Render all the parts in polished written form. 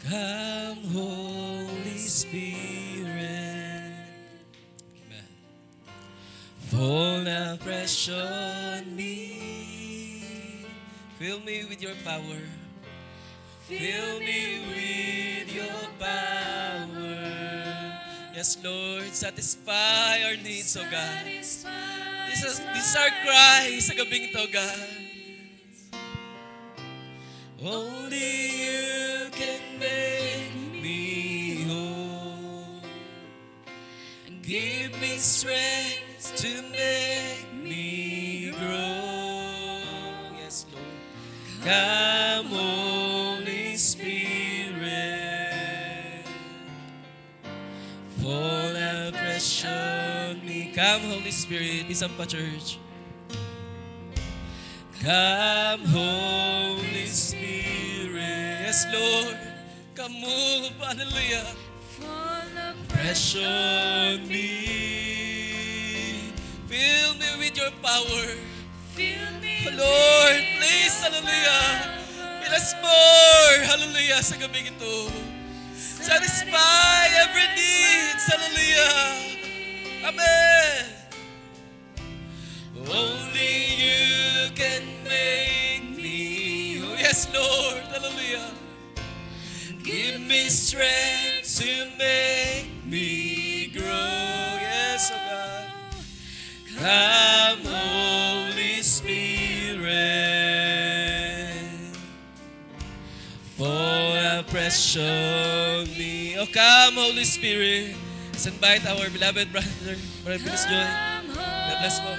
Come, Holy Spirit. Amen. Fall now fresh on me. Fill me with your power. Fill me with your power. Yes, Lord, satisfy our needs, O God. This is our cry sa gabing ito, God. Only you can make me whole. Give me strength to make me grow. Yes, Lord. Come, Holy Spirit. Fall afresh on me. Come, Holy Spirit. Isang pa, church. Come, Holy Spirit. Yes, Lord. Come move. Hallelujah. Fresh on me. Fill me with your power. Oh, Lord, please. Hallelujah. Fill us more. Hallelujah. Sa gabi ito. Satisfy every need. Hallelujah. Amen. Only you can make me. Oh, yes, Lord. Hallelujah. Give me strength to make me grow. Yes, oh God. Come, Holy Spirit. Fall afresh on me. Oh, come, Holy Spirit. Let's invite our beloved brother, Brother Bilis Joy. God bless po.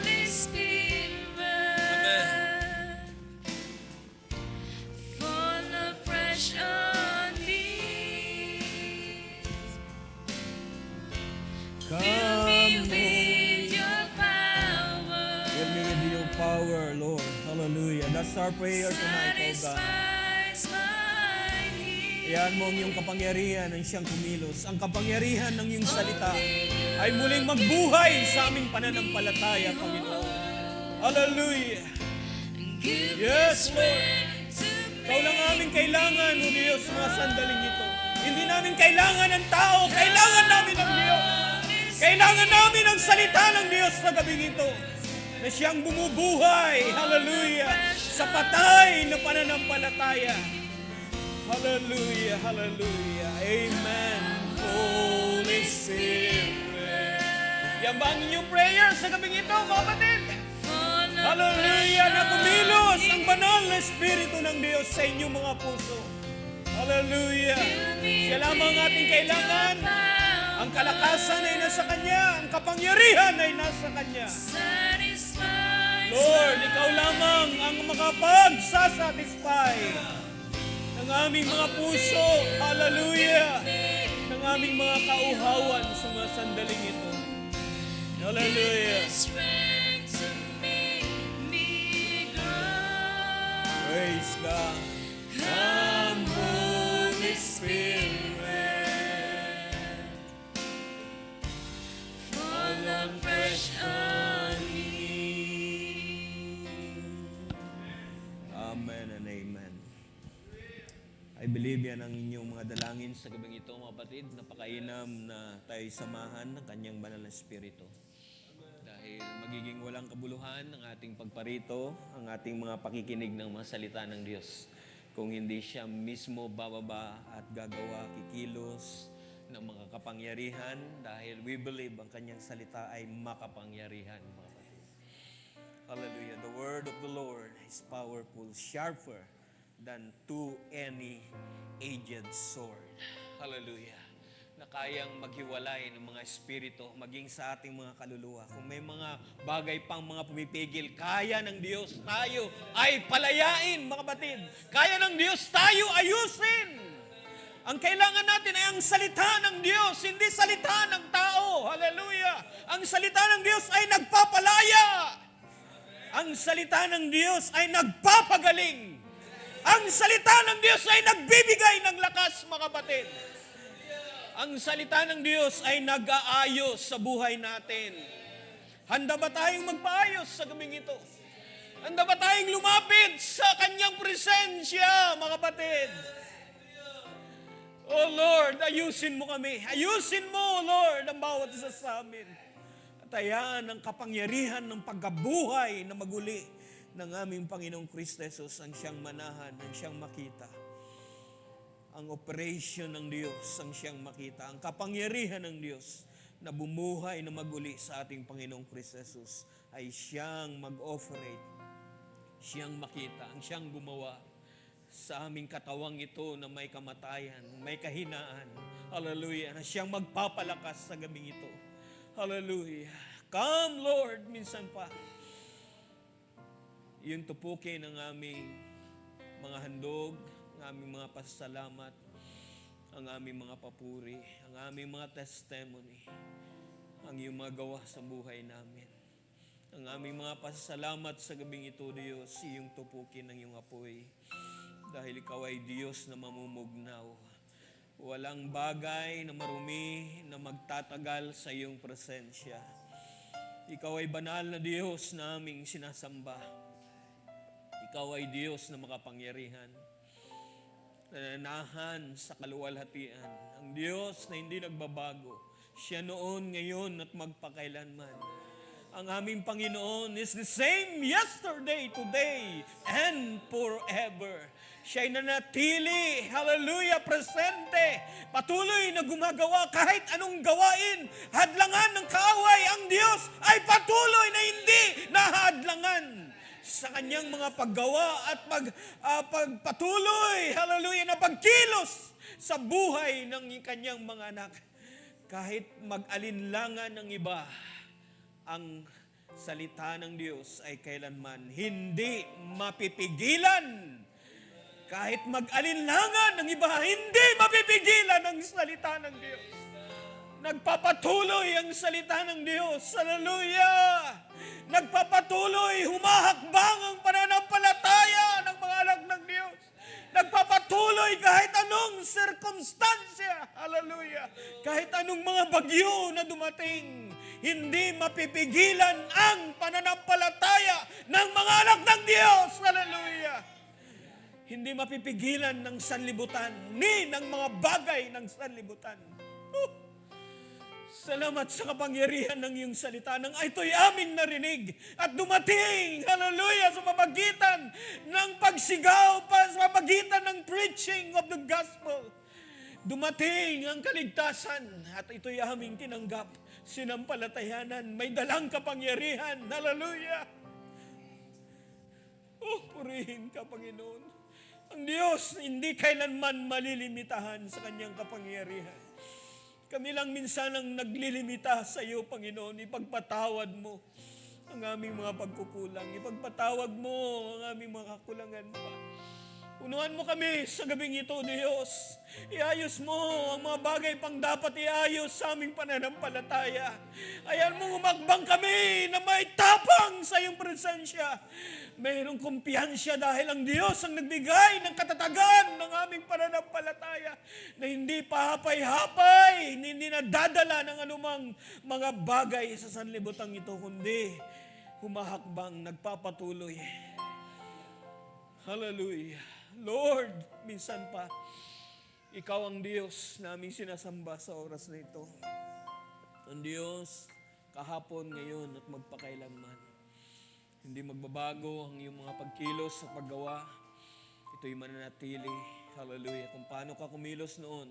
Fill me with your power. Fill me with your power, Lord. Hallelujah. That's our prayer tonight, oh God. Iyan mo ang iyong kapangyarihan ng siyang kumilos. Ang kapangyarihan ng iyong salita ay muling magbuhay sa aming pananampalataya, Panginoon. Hallelujah. Yes, Lord. Ikaw lang aming kailangan, O Diyos, mga sandaling ito. Hindi namin kailangan ng tao. Kailangan namin ng Diyos. Kailangan namin ang salita ng Diyos sa gabing ito na siyang bumubuhay, hallelujah, sa patay na pananampalataya. Hallelujah, hallelujah, amen. Holy Spirit. Yan ba ang inyong prayer sa gabing ito, mga kapatid? Hallelujah, na kumilos ang banal na Espiritu ng Diyos sa inyong mga puso. Hallelujah. Siya lamang ating kailangan. Ang kalakasan ay nasa Kanya. Ang kapangyarihan ay nasa Kanya. Lord, Ikaw lamang ang makapagsasatisfy ng aming mga puso. Hallelujah. Ng aming mga kauhawan sa mga sandaling ito. Hallelujah. Praise God. Come, Holy Spirit. Fresh on me. Amen and amen. I believe yan ang inyong mga dalangin sa gabing ito, mga kapatid. Napakainam na tayo samahan ng Kanyang banal na Espiritu. Dahil magiging walang kabuluhan ang ating pagparito, ang ating mga pakikinig ng mga salita ng Diyos. Kung hindi siya mismo bababa at gagawa, kikilos ng mga kapangyarihan dahil we believe ang Kanyang salita ay makapangyarihan, mga kapatid. Hallelujah. The word of the Lord is powerful, sharper than two-edged sword. Hallelujah. Na kayang maghiwalay ng mga espiritu, maging sa ating mga kaluluwa. Kung may mga bagay pang mga pumipigil, kaya ng Diyos tayo ay palayain, mga kapatid. Kaya ng Diyos tayo ayusin. Ang kailangan natin ay ang salita ng Diyos, hindi salita ng tao. Hallelujah! Ang salita ng Diyos ay nagpapalaya. Ang salita ng Diyos ay nagpapagaling. Ang salita ng Diyos ay nagbibigay ng lakas, mga kapatid. Ang salita ng Diyos ay nag-aayos sa buhay natin. Handa ba tayong magpaayos sa gabing ito? Handa ba tayong lumapit sa Kanyang presensya, mga kapatid? Oh Lord, ayusin mo kami. Ayusin mo, Lord, ang bawat isa sa amin. At ayan ang kapangyarihan ng pagkabuhay na maguli ng aming Panginoong Kristo Jesus ang siyang manahan, ang siyang makita. Ang operation ng Diyos ang siyang makita. Ang kapangyarihan ng Diyos na bumuhay na maguli sa ating Panginoong Kristo Jesus ay siyang mag-operate, siyang makita, ang siyang gumawa sa aming katawang ito na may kamatayan, may kahinaan. Hallelujah. Na siyang magpapalakas sa gabing ito. Hallelujah. Come, Lord, minsan pa. Yung tupukin ng aming mga handog, ang aming mga pasasalamat, ang aming mga papuri, ang aming mga testimony, ang iyong mga gawa sa buhay namin. Ang aming mga pasasalamat sa gabing ito, Diyos, iyong tupukin ng iyong apoy. Dahil ikaw ay Diyos na mamumugnaw. Walang bagay na marumi na magtatagal sa iyong presensya. Ikaw ay banal na Diyos na aming sinasamba. Ikaw ay Diyos na makapangyarihan. Nananahan sa kaluwalhatian. Ang Diyos na hindi nagbabago. Siya noon, ngayon at magpakailanman. Ang aming Panginoon is the same yesterday, today, and forever. Siya'y nanatili, hallelujah, presente, patuloy na gumagawa kahit anong gawain, hadlangan ng kaaway, ang Diyos ay patuloy na hindi nahadlangan sa kanyang mga paggawa at pagpatuloy, hallelujah, na pagkilos sa buhay ng kanyang mga anak. Kahit mag-alinlangan ng iba, ang salita ng Diyos ay kailanman hindi mapipigilan. Kahit mag-alinlangan ng iba, hindi mapipigilan ang salita ng Diyos. Nagpapatuloy ang salita ng Diyos. Hallelujah! Nagpapatuloy, humahakbang ang pananampalataya ng mga anak ng Diyos. Nagpapatuloy kahit anong sirkumstansya. Hallelujah! Kahit anong mga bagyo na dumating, hindi mapipigilan ang pananampalataya ng mga anak ng Diyos. Hallelujah! Hindi mapipigilan ng sanlibutan, ni ng mga bagay ng sanlibutan. Salamat sa kapangyarihan ng iyong salita nang ito'y aming narinig at dumating, hallelujah, sa pamagitan ng pagsigaw, sa pamagitan ng preaching of the gospel. Dumating ang kaligtasan at ito'y aming tinanggap. Sinampalatayanan, may dalang kapangyarihan, hallelujah. Oh, purihin ka, Panginoon. Ang Diyos hindi kailanman malilimitahan sa kanyang kapangyarihan. Kami lang minsan ang naglilimita sa iyo, Panginoon. Ipagpatawad mo ang aming mga pagkukulang. Ipagpatawad mo ang aming mga kakulangan pa. Unuan mo kami sa gabing ito, Diyos. Iayos mo ang mga bagay pang dapat iayos sa aming pananampalataya. Ayan mo, umakbang kami na may tapang sa iyong presensya. Mayroong kumpiyansya dahil ang Diyos ang nagbigay ng katatagan ng aming pananampalataya na hindi pahapay-hapay, hindi nadadala ng anumang mga bagay sa sanlibutan ito, kundi humahakbang, nagpapatuloy. Hallelujah. Lord, minsan pa, ikaw ang Diyos na aming sinasamba sa oras na ito. Ang Diyos, kahapon, ngayon, at magpakailanman. Hindi magbabago ang iyong mga pagkilos sa paggawa. Ito'y mananatili. Hallelujah. Kung paano ka kumilos noon,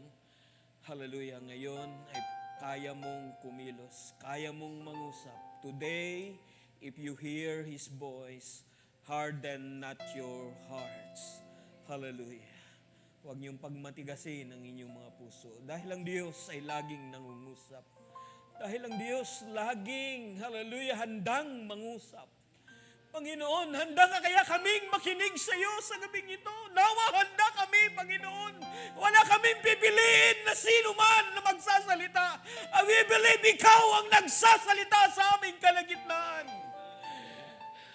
hallelujah, ngayon ay kaya mong kumilos. Kaya mong mangusap. Today, if you hear His voice, harden not your hearts. Hallelujah. Huwag niyong pagmatigasin ang inyong mga puso. Dahil ang Diyos ay laging nangungusap. Dahil ang Diyos laging, hallelujah, handang mangusap. Panginoon, handa ka kaya kaming makinig sa iyo sa gabing ito. Nawa, handa kami, Panginoon. Wala kaming pipiliin na sino man na magsasalita. We believe ikaw ang nagsasalita sa aming kalagitnaan.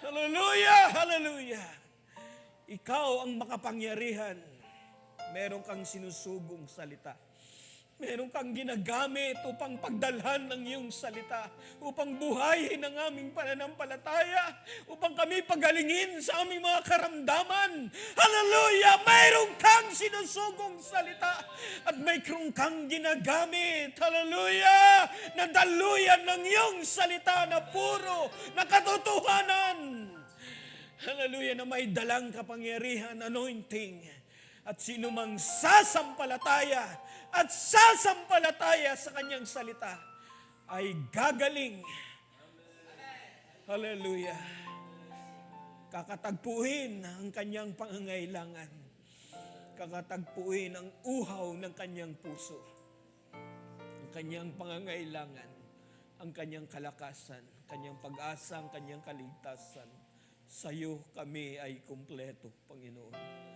Hallelujah, hallelujah. Ikaw ang makapangyarihan. Meron kang sinusugong salita. Meron kang ginagamit upang pagdalhan ng iyong salita, upang buhayin ang aming pananampalataya, upang kami pagalingin sa aming mga karamdaman. Hallelujah! Mayroon kang sinusugong salita at mayroon kang ginagamit. Hallelujah! Na daluyan ng iyong salita na puro, na katotohanan. Hallelujah! Na may dalang kapangyarihan, anointing. At sino mang sasampalataya at sasampalataya sa kanyang salita ay gagaling. Hallelujah. Kakatagpuin ang kanyang pangangailangan. Kakatagpuin ang uhaw ng kanyang puso. Ang kanyang pangangailangan, ang kanyang kalakasan, kanyang pag-asa, ang kanyang kaligtasan. Sa iyo kami ay kumpleto, Panginoon.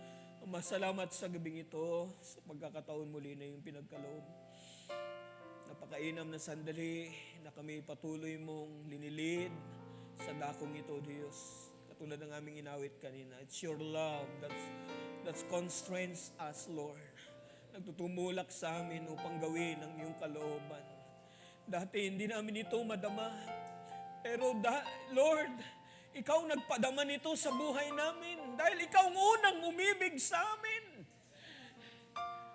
Masalamat sa gabing ito, sa pagkakataon muli na yung pinagkaloob. Napakainam na sandali na kami patuloy mong linilid sa dakong ito, Diyos. Katulad ng aming inawit kanina, it's your love that constrains us, Lord. Nagtutumulak sa amin upang gawin ang iyong kalooban. Dati hindi namin ito madama, pero Lord, ikaw nagpadama nito sa buhay namin dahil ikaw ang unang umibig sa amin.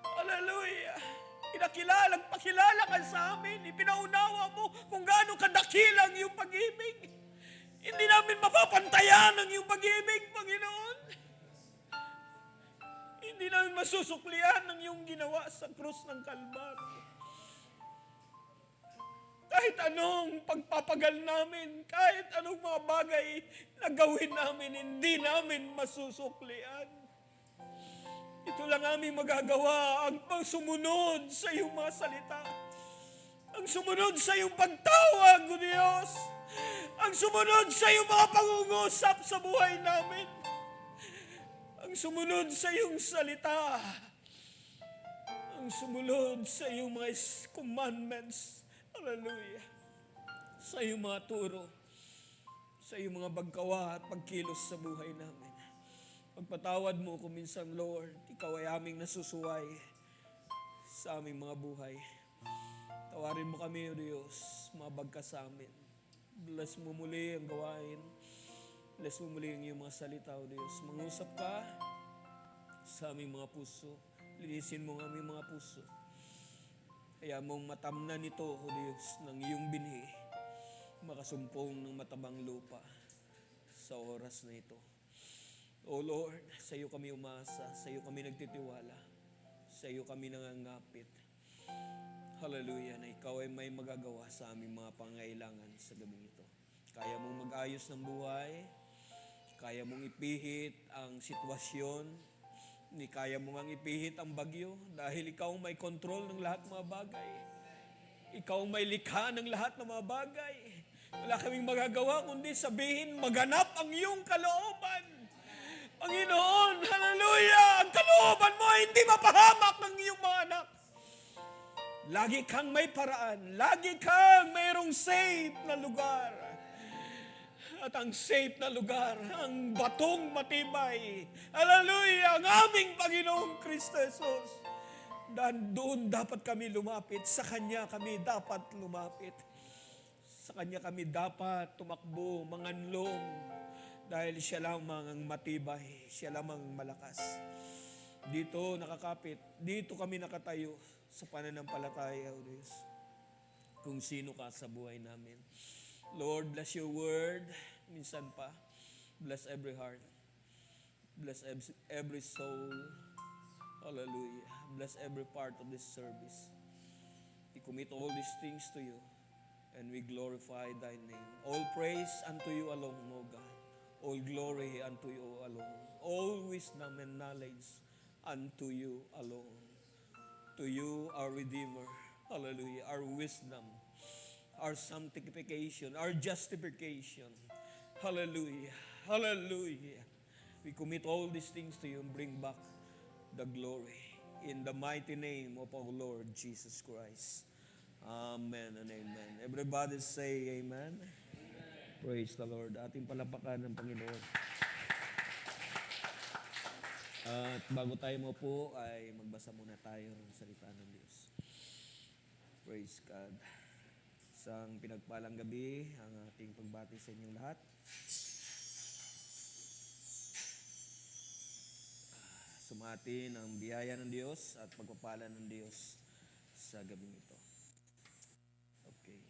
Hallelujah. Pakilala ka sa amin. Ipinaunawa mo kung gaano kadakilang ang iyong pag-ibig. Hindi namin mapapantayan ang iyong pag-ibig, Panginoon. Hindi namin masusuklian ang iyong ginawa sa krus ng Kalbaryo. Kahit anong pagpapagal namin, kahit anong mga bagay na gawin namin, hindi namin masusuklian. Ito lang aming magagawa, ang sumunod sa iyong mga salita. Ang sumunod sa iyong pagtawag, O Diyos. Ang sumunod sa iyong mga pangungusap sa buhay namin. Ang sumunod sa iyong salita. Ang sumunod sa iyong mga commandments. Hallelujah. Sa iyong mga turo, sa iyong mga bagkawa at pagkilos sa buhay namin. Pagpatawad mo kung minsan, Lord, ikaw ay aming nasusuway sa aming mga buhay. Tawarin mo kami, O Diyos, mabag ka sa amin. Bless mo muli ang gawain. Bless mo muli ang iyong mga salita, O Diyos. Mangusap ka sa aming mga puso. Linisin mo ang aming mga puso. Kaya mong matamnan ito, O Diyos, ng iyong binhi, makasumpong ng matabang lupa sa oras na ito. O Lord, sa iyo kami umasa, sa iyo kami nagtitiwala, sa iyo kami nangangapit. Hallelujah, na ikaw ay may magagawa sa aming mga pangailangan sa gabing ito. Kaya mong mag-ayos ng buhay, kaya mong ipihit ang sitwasyon, hindi kaya mo ngang ipihit ang bagyo dahil ikaw may kontrol ng lahat ng mga bagay. Ikaw may likha ng lahat ng mga bagay. Wala kaming magagawa kundi sabihin, maganap ang iyong kalooban. Panginoon, hallelujah! Ang kalooban mo ay hindi mapahamak ng iyong mga anak. Lagi kang may paraan. Lagi kang mayroong safe na lugar. At ang safe na lugar, ang batong matibay. Hallelujah! Ang aming Panginoong Kristo Jesus. Dan doon dapat kami lumapit. Sa Kanya kami dapat lumapit. Sa Kanya kami dapat tumakbo, manganlong. Dahil Siya lamang ang matibay. Siya lamang malakas. Dito nakakapit. Dito kami nakatayo sa pananampalataya, O Diyos. Kung sino ka sa buhay namin. Lord, bless your word. Minsan pa, bless every heart. Bless every soul. Hallelujah. Bless every part of this service. We commit all these things to you and we glorify thy name. All praise unto you alone, O God. All glory unto you alone. All wisdom and knowledge unto you alone. To you, our Redeemer. Hallelujah. Our wisdom, our sanctification, our justification. Hallelujah. Hallelujah. We commit all these things to you and bring back the glory in the mighty name of our Lord Jesus Christ. Amen and amen. Everybody say amen. Praise the Lord. Ating palapakan ng Panginoon. At bago tayo mo po ay magbasa muna tayo ng salita ng Diyos. Praise God. Isang pinagpalang gabi ang ating pagbati sa inyong lahat. Sumatin ang biyaya ng Diyos at pagpapala ng Diyos sa gabing ito. Okay.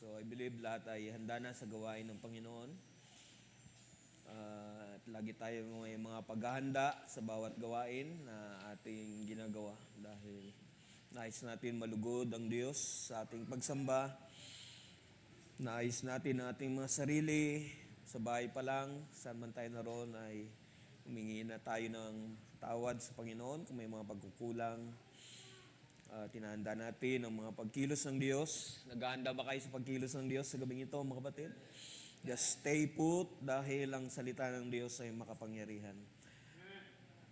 So I believe lahat ay handa na sa gawain ng Panginoon. At lagi tayo may mga paghahanda sa bawat gawain na ating ginagawa dahil nais natin malugod ang Diyos sa ating pagsamba. Nais natin ang ating mga sarili sa bahay pa lang, saan man tayo naroon ay humingi na tayo ng tawad sa Panginoon kung may mga pagkukulang. Tinahanda natin ang mga pagkilos ng Diyos. Naghahanda ba kayo sa pagkilos ng Diyos sa gabing ito, mga kapatid? Just stay put dahil ang salita ng Diyos ay makapangyarihan.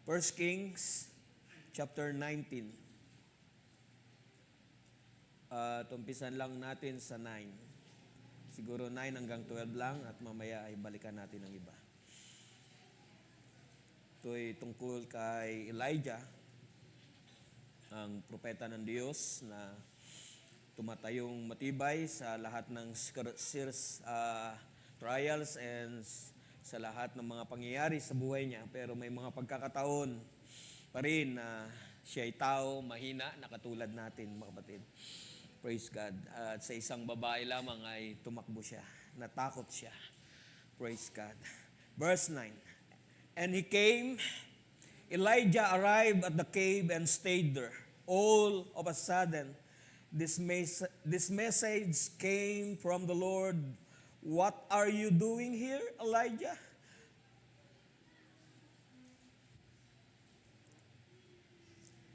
1 Kings chapter 19. Umpisan lang natin sa 9. Siguro 9 hanggang 12 lang at mamaya ay balikan natin ang iba. Ito ay tungkol kay Elijah, ang propeta ng Diyos na tumatayong matibay sa lahat ng trials and sa lahat ng mga pangyayari sa buhay niya. Pero may mga pagkakataon pa rin na siya ay tao, mahina, na katulad natin, mga kapatid. Praise God. At sa isang babae lamang ay tumakbo siya, natakot siya. Praise God. Verse 9. And he came, Elijah arrived at the cave and stayed there. All of a sudden, this message came from the Lord. What are you doing here, Elijah?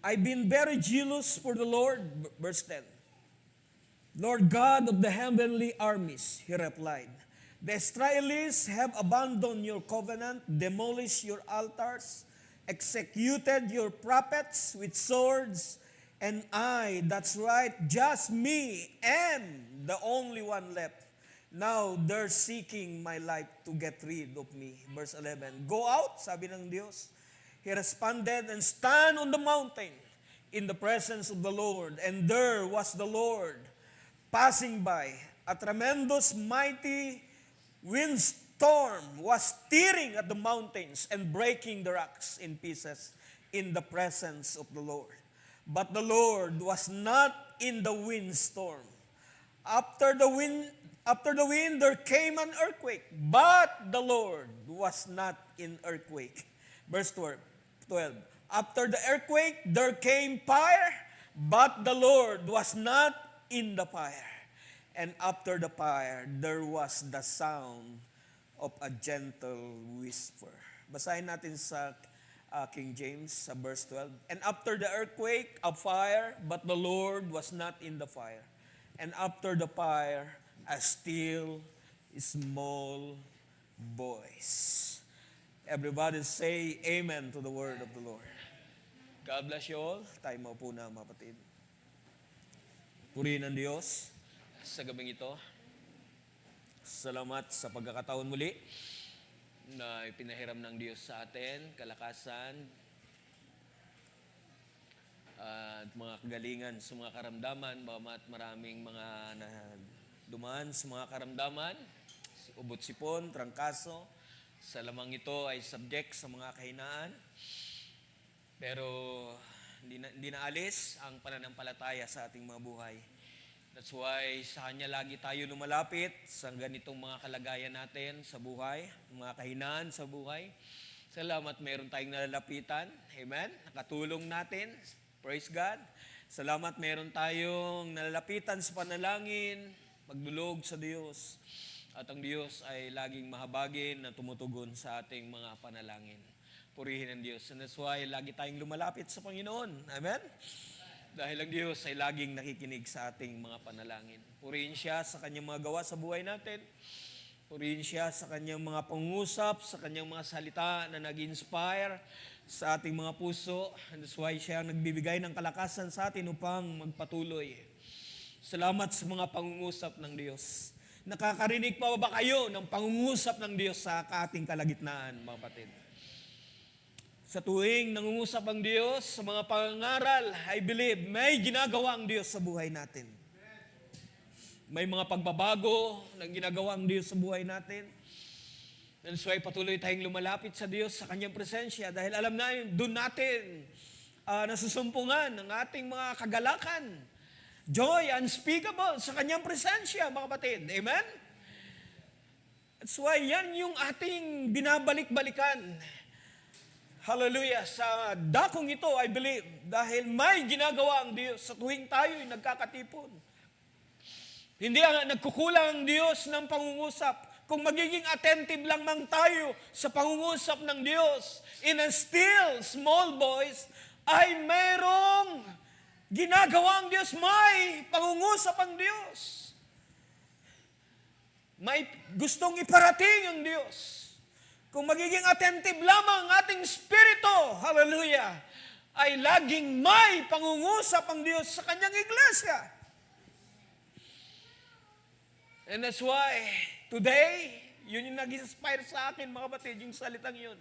I've been very jealous for the Lord. Verse 10. Lord God of the heavenly armies, he replied. The Israelites have abandoned your covenant, demolished your altars, executed your prophets with swords, and I, that's right, just me, am the only one left. Now they're seeking my life to get rid of me. Verse 11, go out, sabi ng Diyos. He responded, and stand on the mountain in the presence of the Lord. And there was the Lord passing by. A tremendous, mighty windstorm was tearing at the mountains and breaking the rocks in pieces in the presence of the Lord. But the Lord was not in the windstorm. After the wind, there came an earthquake, but the Lord was not in earthquake. Verse 12. After the earthquake, there came fire, but the Lord was not in the fire. And after the fire, there was the sound of a gentle whisper. Basahin natin sa King James, sa verse 12. And after the earthquake, a fire, but the Lord was not in the fire. And after the fire, a still, small voice. Everybody say amen to the word of the Lord. God bless you all. Tayo maupo na, mga kapatid. Purihin ang Diyos sa gabing ito. Salamat sa pagkakataon muli na ipinahiram ng Diyos sa atin, kalakasan at mga kagalingan sa mga karamdaman, bagamat maraming mga dumaan sa mga karamdaman, ubot sipon, trangkaso, sa lamang ito ay subject sa mga kahinaan. Pero hindi na alis ang pananampalataya sa ating mga buhay. That's why sa Kanya lagi tayo lumalapit sa ganitong mga kalagayan natin sa buhay, mga kahinaan sa buhay. Salamat meron tayong nalalapitan. Amen? Nakatulong natin. Praise God. Salamat meron tayong nalalapitan sa panalangin, magdulog sa Diyos. At ang Diyos ay laging mahabagin na tumutugon sa ating mga panalangin. Purihin ang Diyos. And that's why lagi tayong lumalapit sa Panginoon. Amen? Dahil ang Diyos ay laging nakikinig sa ating mga panalangin. Purihin siya sa kanyang mga gawa sa buhay natin. Purihin siya sa kanyang mga pangusap, sa kanyang mga salita na nag-inspire sa ating mga puso. And that's why siya nagbibigay ng kalakasan sa atin upang magpatuloy. Salamat sa mga pangungusap ng Diyos. Nakakarinig pa ba kayo ng pangungusap ng Diyos sa ating kalagitnaan, mga kapatid? Sa tuwing nangungusap ang Diyos sa mga pangangaral, I believe may ginagawa ang Diyos sa buhay natin. May mga pagbabago na ginagawa ang Diyos sa buhay natin. That's why patuloy tayong lumalapit sa Diyos, sa Kanyang presensya. Dahil alam na doon natin nasusumpungan ng ating mga kagalakan. Joy unspeakable sa Kanyang presensya, mga kapatid. Amen? That's why yan yung ating binabalik-balikan. Hallelujah. Sa dakong ito, I believe, dahil may ginagawa ang Diyos sa tuwing tayo'y nagkakatipon. Hindi nagkukulang ang Diyos ng pangungusap. Kung magiging attentive lang mang tayo sa pangungusap ng Diyos, in a still small voice, ay mayroong ginagawa ang Diyos, may pangungusap ang Diyos. May gustong iparating ang Diyos. Kung magiging attentive lamang ang ating spirito, hallelujah, ay laging may pangungusap ang Diyos sa Kanyang iglesia. And that's why, today, yun yung nag-inspire sa akin, mga kapatid, yung salitang yun.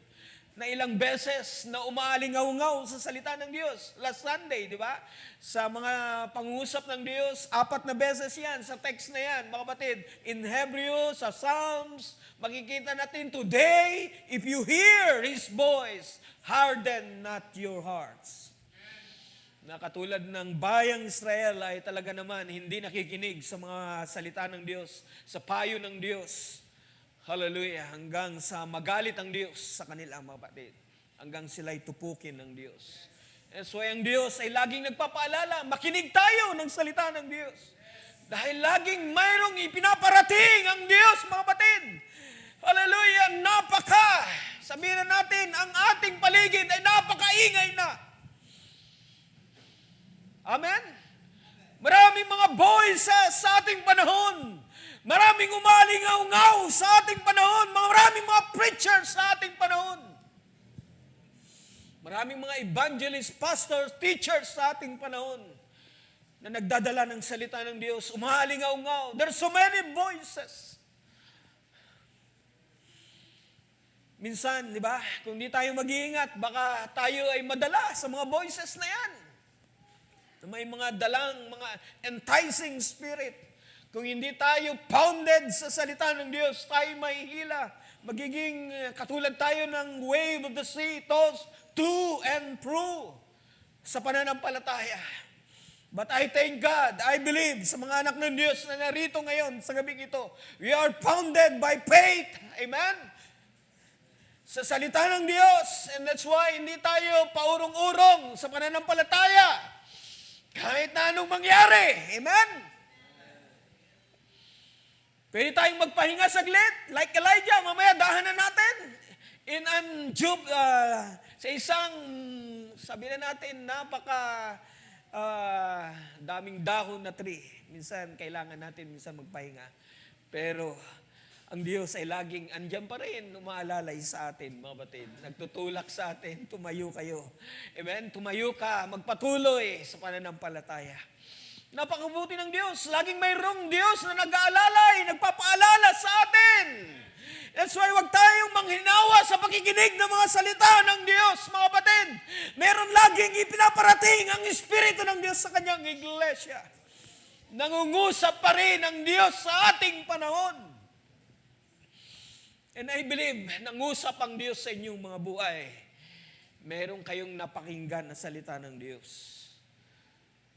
Na ilang beses na umaalingaw-ngaw sa salita ng Diyos. Last Sunday, di ba? Sa mga pangungusap ng Diyos, 4 na beses yan, sa text na yan, mga kapatid. In Hebrew, sa Psalms, makikita natin, today, if you hear His voice, harden not your hearts. Na katulad ng bayang Israel ay talaga naman hindi nakikinig sa mga salita ng Diyos, sa payo ng Diyos. Hallelujah. Hanggang sa magalit ang Diyos sa kanila, mga kapatid. Hanggang sila'y tupukin ng Diyos. And so ang Diyos ay laging nagpapaalala, makinig tayo ng salita ng Diyos. Dahil laging mayroong ipinaparating ang Diyos, mga kapatid. Hallelujah. Sabihin na natin, ang ating paligid ay napakaingay na. Amen? Maraming mga voices sa ating panahon. Maraming umalingaw-ngaw sa ating panahon. Maraming mga preachers sa ating panahon. Maraming mga evangelists, pastors, teachers sa ating panahon na nagdadala ng salita ng Diyos. Umalingaw-ngaw. There's so many voices. Minsan, di ba, kung di tayo mag-iingat, baka tayo ay madala sa mga voices na yan. May mga dalang, mga enticing spirit. Kung hindi tayo pounded sa salita ng Diyos, tayo mahihila. Magiging katulad tayo ng wave of the sea, tossed to and fro sa pananampalataya. But I thank God, I believe sa mga anak ng Diyos na narito ngayon sa gabing ito. We are pounded by faith. Amen? Sa salita ng Diyos. And that's why hindi tayo paurong-urong sa pananampalataya. Kahit na anong mangyari. Amen? Pwede tayong magpahinga saglit, like Elijah, mamaya dahanan natin. Sa isang, sabi na natin, daming dahon na tree. Minsan, kailangan natin magpahinga. Pero, ang Diyos ay laging andyan pa rin, umaalalay sa atin, mga batid. Nagtutulak sa atin, tumayo kayo. Amen? Tumayo ka, magpatuloy sa pananampalataya. Napakabuti ng Diyos. Laging mayroong Diyos na nag-aalalay, nagpapaalala sa atin. That's why huwag tayong manghinawa sa pakikinig ng mga salita ng Diyos, mga kapatid. Meron laging ipinaparating ang Espiritu ng Diyos sa kanyang iglesia. Nangungusap pa rin ang Diyos sa ating panahon. And I believe, nangusap ang Diyos sa inyong mga buhay. Meron kayong napakinggan na salita ng Diyos.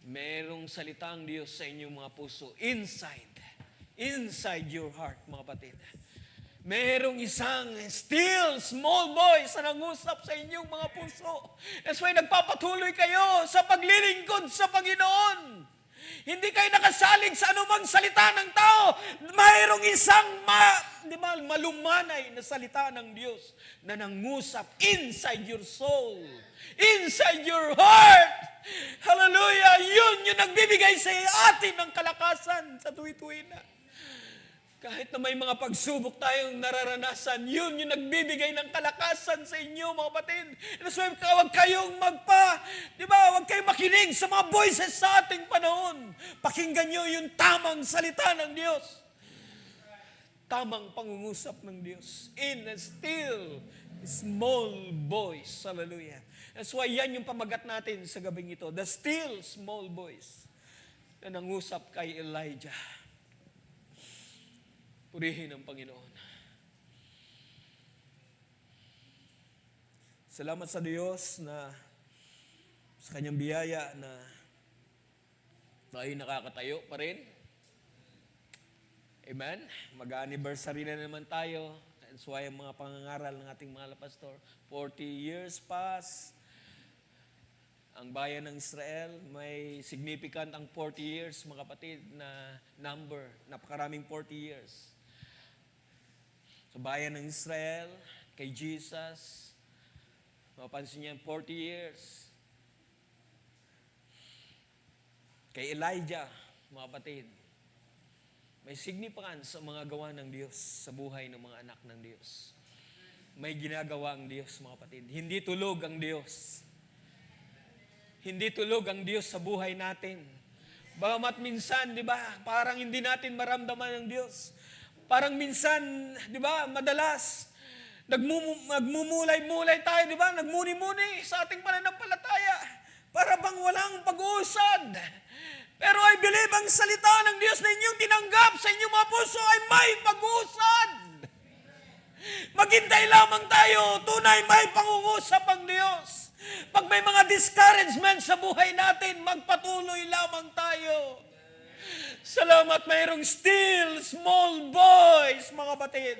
Merong salita ang Diyos sa inyong mga puso. Inside your heart, mga kapatid. Merong isang still small voice na nangusap sa inyong mga puso. That's why nagpapatuloy kayo sa paglilingkod sa Panginoon. Hindi kayo nakasalig sa anumang salita ng tao. Mayroong isang malumanay na salita ng Diyos na nangusap inside your soul, inside your heart. Hallelujah! Yun yung nagbibigay sa atin ng kalakasan sa tuwi-tuwi na. Kahit na may mga pagsubok tayong nararanasan, yun yung nagbibigay ng kalakasan sa inyo, mga kapatid. That's why huwag kayong huwag kayong makinig sa mga voices sa ating panahon. Pakinggan nyo yung tamang salita ng Diyos. Tamang pangungusap ng Diyos. In a still, small voice. Hallelujah. That's why yan yung pamagat natin sa gabing ito. The still, small voice na nangusap kay Elijah. Purihin ang Panginoon. Salamat sa Diyos na sa Kanyang biyaya na tayo nakakatayo pa rin. Amen? Mag-anniversary na naman tayo. That's why ang mga pangangaral ng ating mga pastor, 40 years pass. Ang bayan ng Israel, may significant ang 40 years, mga kapatid, na number. Napakaraming 40 years. Sa bayan ng Israel, kay Jesus, mapansin niya 40 years. Kay Elijah, mga kapatid, may significance sa mga gawa ng Diyos sa buhay ng mga anak ng Diyos. May ginagawa ang Diyos, mga kapatid. Hindi tulog ang Diyos. Hindi tulog ang Diyos sa buhay natin. Bagamat minsan, di ba, parang hindi natin maramdaman ang Diyos. Parang minsan, di ba, madalas, nagmumulay-mulay tayo, di ba? Nagmuni-muni sa ating pananampalataya. Para bang walang pag-uusad. Pero I believe ang salita ng Diyos na inyong tinanggap sa inyong mga puso ay may pag-uusad. Maghintay lamang tayo, tunay may pangungusap ang Diyos. Pag may mga discouragement sa buhay natin, magpatuloy lamang tayo. Salamat, mayroong still small voice, mga batid,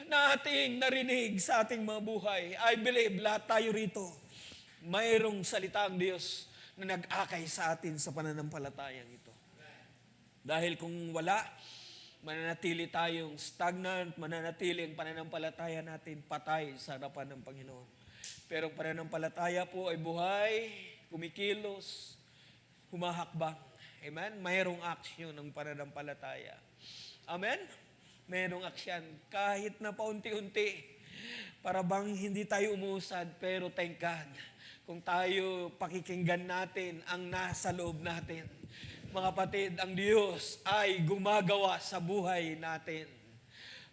na ating narinig sa ating mga buhay. I believe lahat tayo rito, mayroong salita ang Diyos na nag-akay sa atin sa pananampalatayang ito. Dahil kung wala, mananatili tayong stagnant, mananatili ang pananampalataya natin patay sa harapan ng Panginoon. Pero ang pananampalataya po ay buhay, kumikilos, humahakbang. Amen? Mayroong aksyon ng pananampalataya. Amen? Mayroong aksyon. Kahit na paunti-unti, para bang hindi tayo umusad, pero thank God, kung tayo pakikinggan natin ang nasa loob natin. Mga kapatid, ang Diyos ay gumagawa sa buhay natin.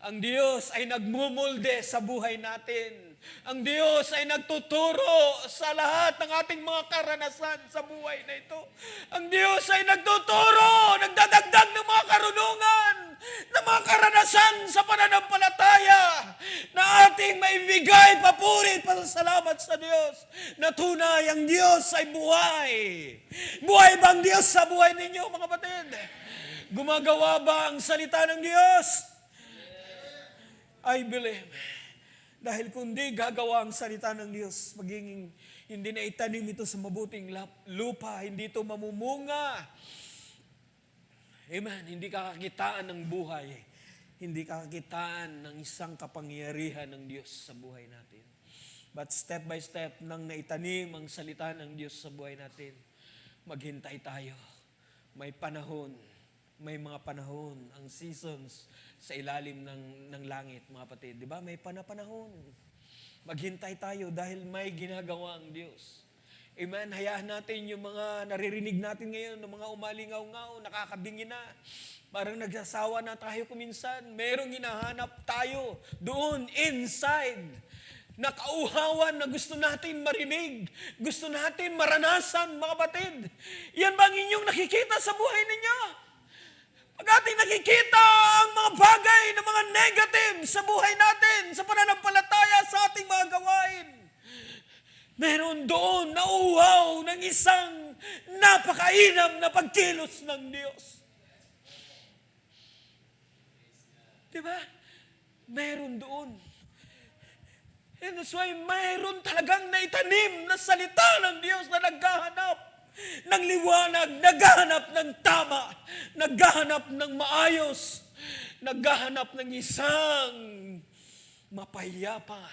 Ang Diyos ay nagmumulde sa buhay natin. Ang Diyos ay nagtuturo sa lahat ng ating mga karanasan sa buhay na ito. Ang Diyos ay nagtuturo, nagdadagdag ng mga karunungan, ng mga karanasan sa pananampalataya na ating maibigay papuri, pasasalamat sa Diyos na tunay ang Diyos ay buhay. Buhay ba ang Diyos sa buhay ninyo, mga kapatid? Gumagawa ba ang salita ng Diyos? I believe. Dahil kung di gagawa ang salita ng Diyos, magiging hindi na itanim ito sa mabuting lupa, hindi ito mamumunga. Amen. Hindi kakakitaan ng buhay. Hindi kakakitaan ng isang kapangyarihan ng Diyos sa buhay natin. But step by step, nang naitanim ang salita ng Diyos sa buhay natin, maghintay tayo. May panahon, may mga panahon, ang seasons sa ilalim ng langit, mga kapatid. Di ba? May panahon. Maghintay tayo dahil may ginagawa ang Diyos. Amen. Hayaan natin yung mga naririnig natin ngayon, ng mga umalingaw-ngaw, nakakabingi na. Parang nagsasawa na tayo kuminsan. Merong hinahanap tayo doon, inside. Nakauhawan na gusto natin marinig. Gusto natin maranasan, mga kapatid. Yan ba ang inyong nakikita sa buhay ninyo? Pag ating nakikita ang mga bagay na mga negative sa buhay natin, sa pananampalataya, sa ating mga gawain, meron doon na uhaw ng isang napakainam na pagkilos ng Diyos. Diba? Meron doon. And that's why mayroon talagang naitanim na salita ng Diyos na naghahanap ng liwanag, naghahanap ng tama, naghahanap ng maayos, naghahanap ng isang mapayapa.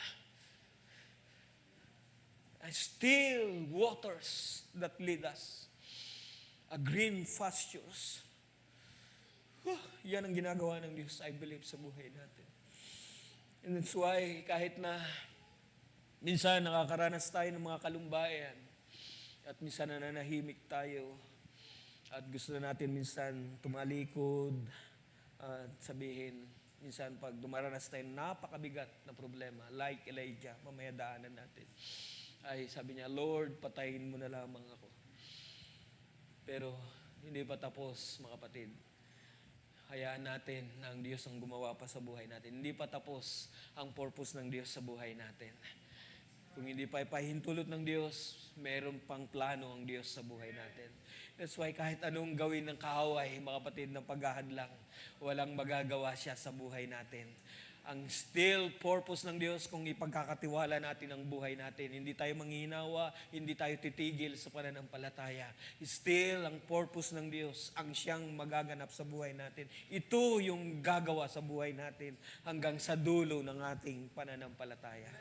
A still waters that lead us. A green pastures. Yan ang ginagawa ng Diyos, I believe, sa buhay natin. And that's why, kahit na minsan nakakaranas tayo ng mga kalumbayan, at minsan nananahimik tayo, at gusto na natin minsan tumalikod, at sabihin, minsan pag dumaranas tayo napakabigat na problema, like Elijah, mamaya daanan natin, ay sabi niya, Lord, patayin mo na lamang ako. Pero hindi pa tapos, mga kapatid. hayaan natin na ang Diyos ang gumawa pa sa buhay natin. Hindi pa tapos ang purpose ng Diyos sa buhay natin. Kung hindi pa ipahintulot ng Diyos, meron pang plano ang Diyos sa buhay natin. That's why kahit anong gawin ng kaaway, mga kapatid, ng paghahadlang, walang magagawa siya sa buhay natin. Ang still purpose ng Diyos kung ipagkakatiwala natin ang buhay natin. Hindi tayo manghihinawa, hindi tayo titigil sa pananampalataya. Still, ang purpose ng Diyos, ang siyang magaganap sa buhay natin. Ito yung gagawa sa buhay natin hanggang sa dulo ng ating pananampalataya.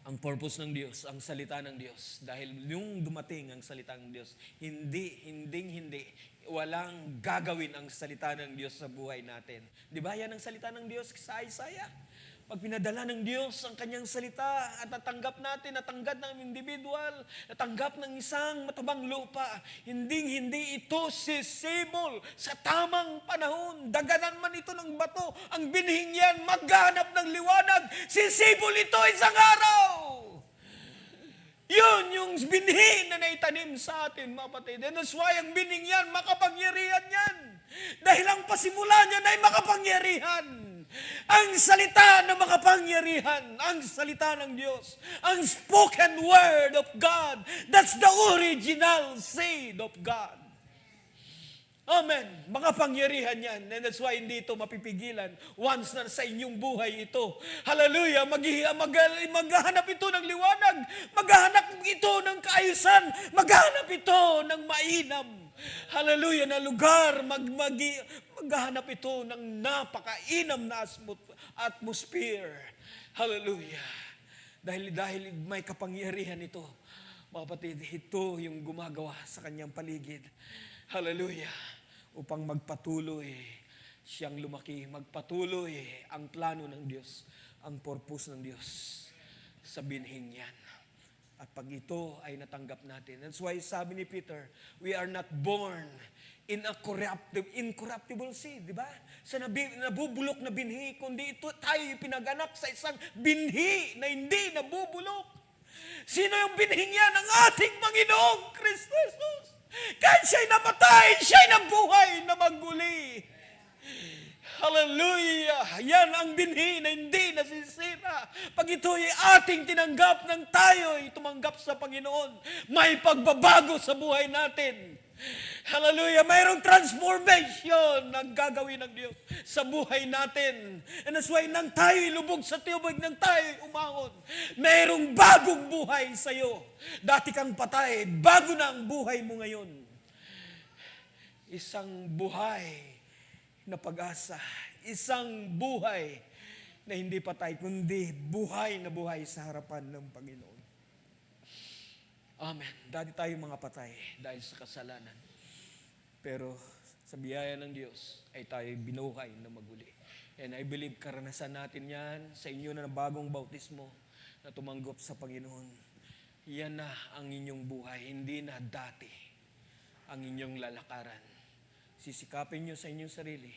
Ang purpose ng Diyos, ang salita ng Diyos. Dahil yung dumating ang salita ng Diyos, hindi, walang gagawin ang salita ng Diyos sa buhay natin. Di ba yan ang salita ng Diyos sa Isaiah? Pag pinadala ng Diyos ang kanyang salita at natanggap natin, natanggap ng individual, natanggap ng isang matabang lupa, hindi ito sisibol sa tamang panahon. Daganan man ito ng bato, ang binhing yan maghanap ng liwanag, sisibol ito isang araw. Yun yung binhi na naitanim sa atin, mga kapatid. And that's why ang bining yan, makapangyarihan yan. Dahil ang pasimula niyan ay makapangyarihan. Ang salita na makapangyarihan, ang salita ng Diyos, ang spoken word of God, that's the original seed of God. Amen. Makapangyarihan yan. And that's why hindi ito mapipigilan once na sa inyong buhay ito. Hallelujah. Maghahanap ito ng liwanag. Maghahanap ito ng kaayusan. Maghahanap ito ng mainam. Hallelujah. Na lugar. Maghahanap ito ng napakainam na atmosphere. Hallelujah. Dahil may kapangyarihan ito. Mga kapatid, ito yung gumagawa sa kanyang paligid. Hallelujah. Upang magpatuloy siyang lumaki, magpatuloy ang plano ng Diyos, ang purpose ng Diyos sa binhing yan. At pag ito ay natanggap natin, that's why sabi ni Peter, we are not born in a incorruptible seed, di ba? Sa nabubulok na binhi, kundi ito tayo pinaganak sa isang binhi na hindi nabubulok. Sino yung binhing yan? Ang ating Panginoong Kristo Jesus. Kahit siya'y namatay, siya'y nabuhay na maguli. Hallelujah! Yan ang binhi na hindi nasisira. Pag ito'y ating tinanggap ng tayo'y tumanggap sa Panginoon, may pagbabago sa buhay natin. Hallelujah! Mayroong transformation na gagawin ng Diyos sa buhay natin. And that's why nang tayo'y lubog sa tubig, nang tayo'y umahon, mayroong bagong buhay sa iyo. Dati kang patay, bago na ang buhay mo ngayon. Isang buhay na pag-asa. Isang buhay na hindi patay, kundi buhay na buhay sa harapan ng Panginoon. Amen. Dati tayo mga patay dahil sa kasalanan. Pero sa biyaya ng Diyos ay tayo binuhay na maguli. And I believe karanasan natin yan sa inyo na bagong bautismo na tumanggap sa Panginoon. Yan na ang inyong buhay, hindi na dati ang inyong lalakaran. Sisikapin nyo sa inyong sarili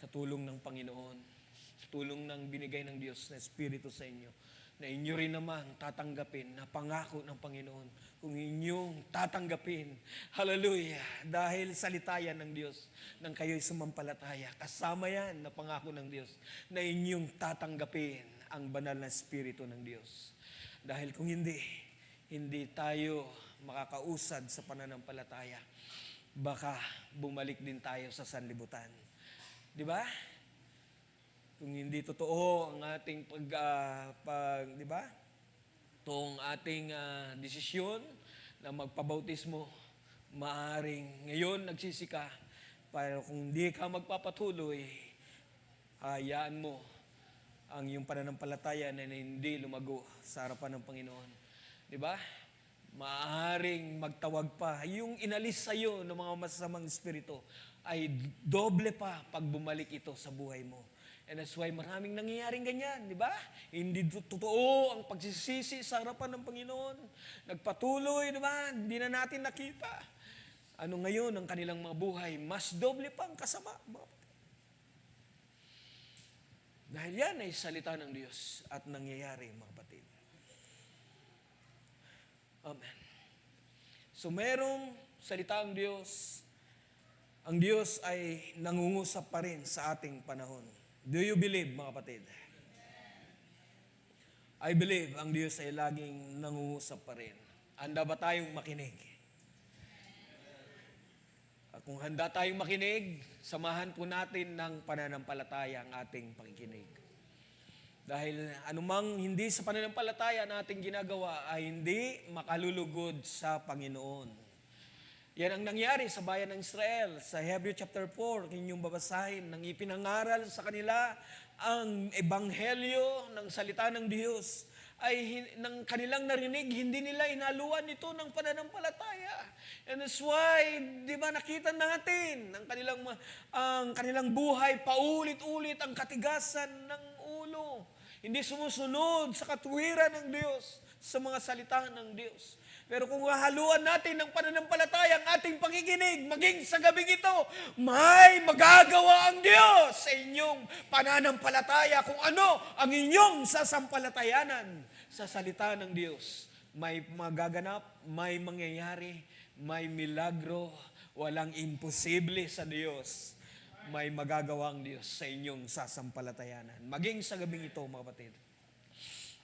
sa tulong ng Panginoon, sa tulong ng binigay ng Diyos na Espiritu sa inyo, na inyo rin naman tatanggapin na pangako ng Panginoon kung inyong tatanggapin. Hallelujah! Dahil salita yan ng Diyos nang kayo'y sumampalataya. Kasama yan na pangako ng Diyos na inyong tatanggapin ang banal na Espiritu ng Diyos. Dahil kung hindi tayo makakausad sa pananampalataya, baka bumalik din tayo sa sanlibutan. Di ba? Kung hindi totoo ang ating di ba? Itong ating desisyon na magpabautismo, maaring ngayon nagsisi ka, pero kung hindi ka magpapatuloy, hayaan mo ang iyong pananampalataya na hindi lumago sa harapan ng Panginoon. Di ba? Maaring magtawag pa. Yung inalis sa iyo ng mga masasamang espiritu ay doble pa pag bumalik ito sa buhay mo. And that's why maraming nangyayaring ganyan, di ba? Hindi totoo ang pagsisisi sa harapan ng Panginoon. Nagpatuloy, di ba? Hindi na natin nakita. Ano ngayon ang kanilang mga buhay? Mas doble pa ang kasama. Dahil yan ay salita ng Diyos at nangyayari, mga kapatid. Amen. So merong salita ang Diyos ang Diyos ay nangungusap pa rin sa ating panahon. Do you believe, mga kapatid? I believe ang Diyos ay laging nangungusap pa rin. Handa ba tayong makinig? Kung handa tayong makinig, samahan po natin ng pananampalataya ang ating pakikinig. Dahil anumang hindi sa pananampalataya na ating ginagawa ay hindi makalulugod sa Panginoon. Yan ang nangyari sa bayan ng Israel. Sa Hebrew chapter 4, inyong babasahin, nang ipinangaral sa kanila ang ebanghelyo ng salita ng Diyos, ay ng kanilang narinig, hindi nila inaluan ito ng pananampalataya. And that's why, di ba, nakita natin ang kanilang buhay, paulit-ulit ang katigasan ng ulo. Hindi sumusunod sa katuwiran ng Diyos, sa mga salita ng Diyos. Pero kung hahaluan natin ng pananampalataya ang ating pakikinig, maging sa gabing ito, may magagawa ang Diyos sa inyong pananampalataya kung ano ang inyong sasampalatayanan sa salita ng Diyos. May magaganap, may mangyayari, may milagro, walang imposible sa Diyos. May magagawa ang Diyos sa inyong sasampalatayanan. Maging sa gabing ito, mga kapatid,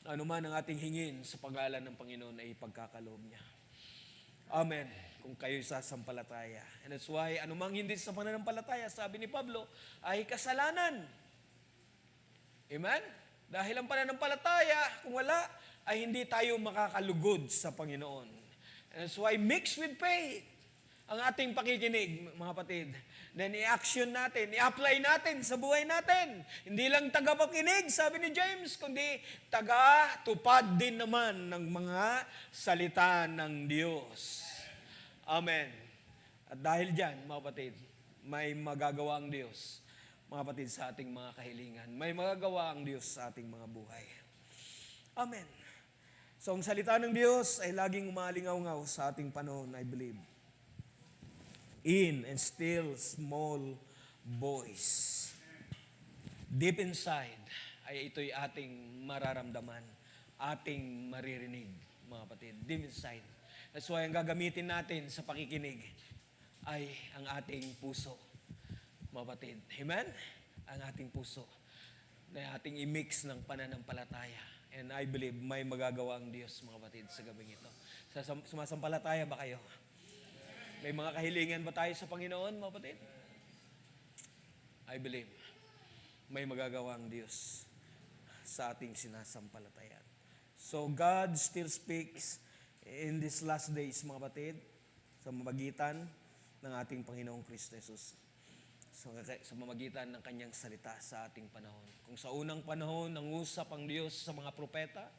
ano man ang ating hingin sa pangalan ng Panginoon ay ipagkakaloob niya. Amen. Kung kayo'y sasampalataya. And that's why, anumang hindi sa pananampalataya, sabi ni Pablo, ay kasalanan. Amen? Dahil ang pananampalataya, kung wala, ay hindi tayo makakalugod sa Panginoon. And that's why, mix with faith ang ating pakikinig, mga kapatid. Then i-action natin, i-apply natin sa buhay natin. Hindi lang taga-pakinig, sabi ni James, kundi taga-tupad din naman ng mga salita ng Diyos. Amen. At dahil dyan, mga kapatid, may magagawa ang Diyos, mga kapatid, sa ating mga kahilingan. May magagawa ang Diyos sa ating mga buhay. Amen. So ang salita ng Diyos ay laging umalingaw-ngaw sa ating panahon, I believe. In and still small voice. Deep inside, ay ito'y ating mararamdaman, ating maririnig, mga kapatid. Deep inside. That's why ang gagamitin natin sa pakikinig ay ang ating puso, mga kapatid. Amen? Ang ating puso na ating i-mix ng pananampalataya. And I believe may magagawa ang Diyos, mga kapatid, sa gabing ito. Sumasampalataya ba kayo? May mga kahilingan ba tayo sa Panginoon, mga kapatid? I believe may magagawa ang Diyos sa ating sinasampalatayan. So God still speaks in these last days, mga kapatid, sa mamagitan ng ating Panginoong Kristo Jesus. Sa mamagitan ng kanyang salita sa ating panahon. Kung sa unang panahon, nangusap ang Diyos sa mga propeta,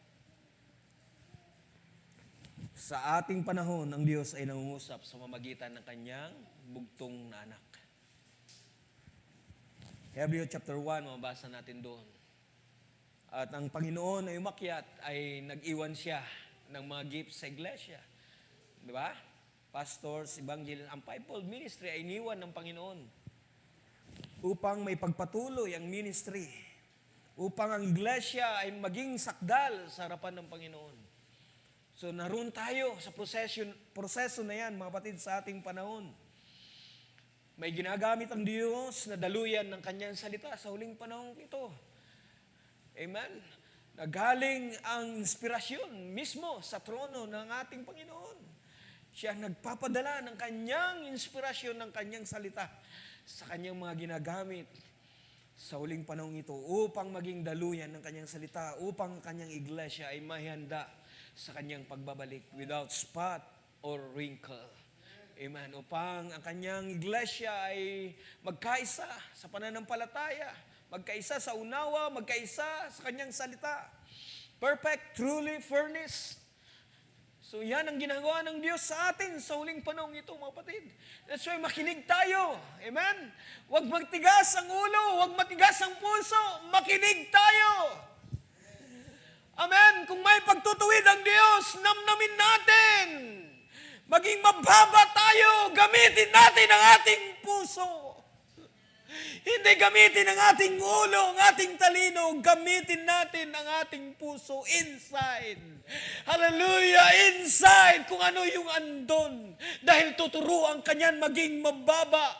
sa ating panahon, ang Diyos ay nangungusap sa mamagitan ng kanyang bugtong na anak. Hebrew chapter 1, mabasa natin doon. At ang Panginoon ay umakyat, ay nag-iwan siya ng mga gifts sa iglesia. Di ba? Pastors, evangelist, ang fivefold ministry ay iniwan ng Panginoon upang may pagpatuloy ang ministry, upang ang iglesia ay maging sakdal sa harapan ng Panginoon. So naroon tayo sa proseso na yan, mga kapatid, sa ating panahon. May ginagamit ang Diyos na daluyan ng kanyang salita sa huling panahon ito. Amen? Nagaling ang inspirasyon mismo sa trono ng ating Panginoon. Siya nagpapadala ng kanyang inspirasyon ng kanyang salita sa kanyang mga ginagamit sa huling panahon ito upang maging daluyan ng kanyang salita, upang ang kanyang iglesia ay mahanda sa kanyang pagbabalik without spot or wrinkle. Amen. Upang ang kanyang iglesia ay magkaisa sa pananampalataya, magkaisa sa unawa, magkaisa sa kanyang salita. Perfect, truly furnished. So yan ang ginagawa ng Diyos sa atin sa huling panahon ito, mga kapatid. That's why makinig tayo. Amen? Huwag magtigas ang ulo, huwag matigas ang puso. Makinig tayo. Amen? Kung may pagtutuwid ang Diyos, namnamin natin. Maging mababa tayo, gamitin natin ang ating puso. Hindi gamitin ang ating ulo, ang ating talino. Gamitin natin ang ating puso inside. Hallelujah! Inside kung ano yung andon. Dahil tuturuan kanyan maging mababa.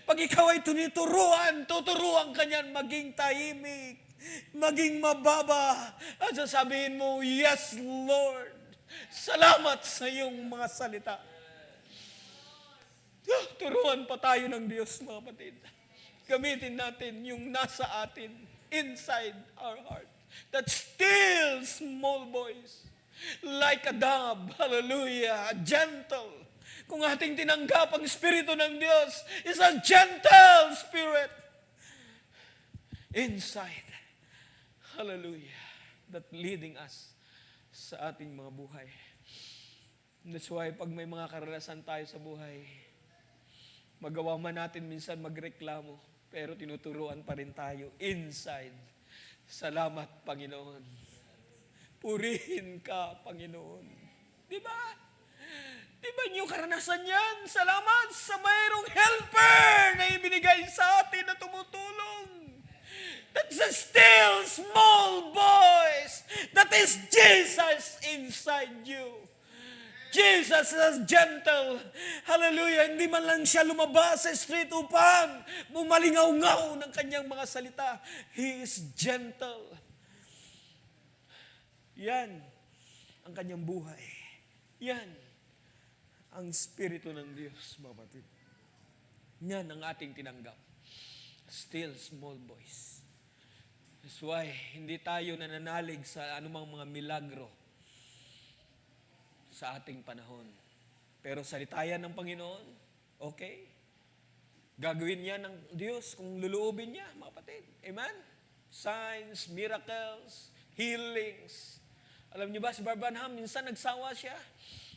Pag ikaw ay tuturuan ka niyan maging tahimik, maging mababa. At sasabihin mo, yes, Lord. Salamat sa iyong mga salita. Turuan pa tayo ng Diyos, mga kapatid. Gamitin natin yung nasa atin, inside our heart. That still small voice, like a dove, hallelujah, gentle. Kung ating tinanggap ang Espiritu ng Diyos, is a gentle spirit inside. Hallelujah. That leading us sa ating mga buhay. That's why pag may mga karanasan tayo sa buhay, magawa man natin minsan magreklamo, pero tinuturuan pa rin tayo inside. Salamat, Panginoon. Purihin ka, Panginoon. Di ba? Di ba yung karanasan yan? Salamat sa mayroong helper na ibinigay sa atin na tumutulong. That's a still small voice. That is Jesus inside you. Jesus is gentle. Hallelujah. Hindi man lang siya lumabas sa street upang bumalingaw-ngaw ng kanyang mga salita. He is gentle. Yan ang kanyang buhay. Yan ang Espiritu ng Diyos, mga kapatid. Yan ang ating tinanggap. Still small voice. That's why hindi tayo nananalig sa anumang mga milagro sa ating panahon. Pero salitayan ng Panginoon, okay? Gagawin niya ng Diyos kung luluubin niya, mga kapatid. Amen? Signs, miracles, healings. Alam niyo ba, si Branham, minsan nagsawa siya.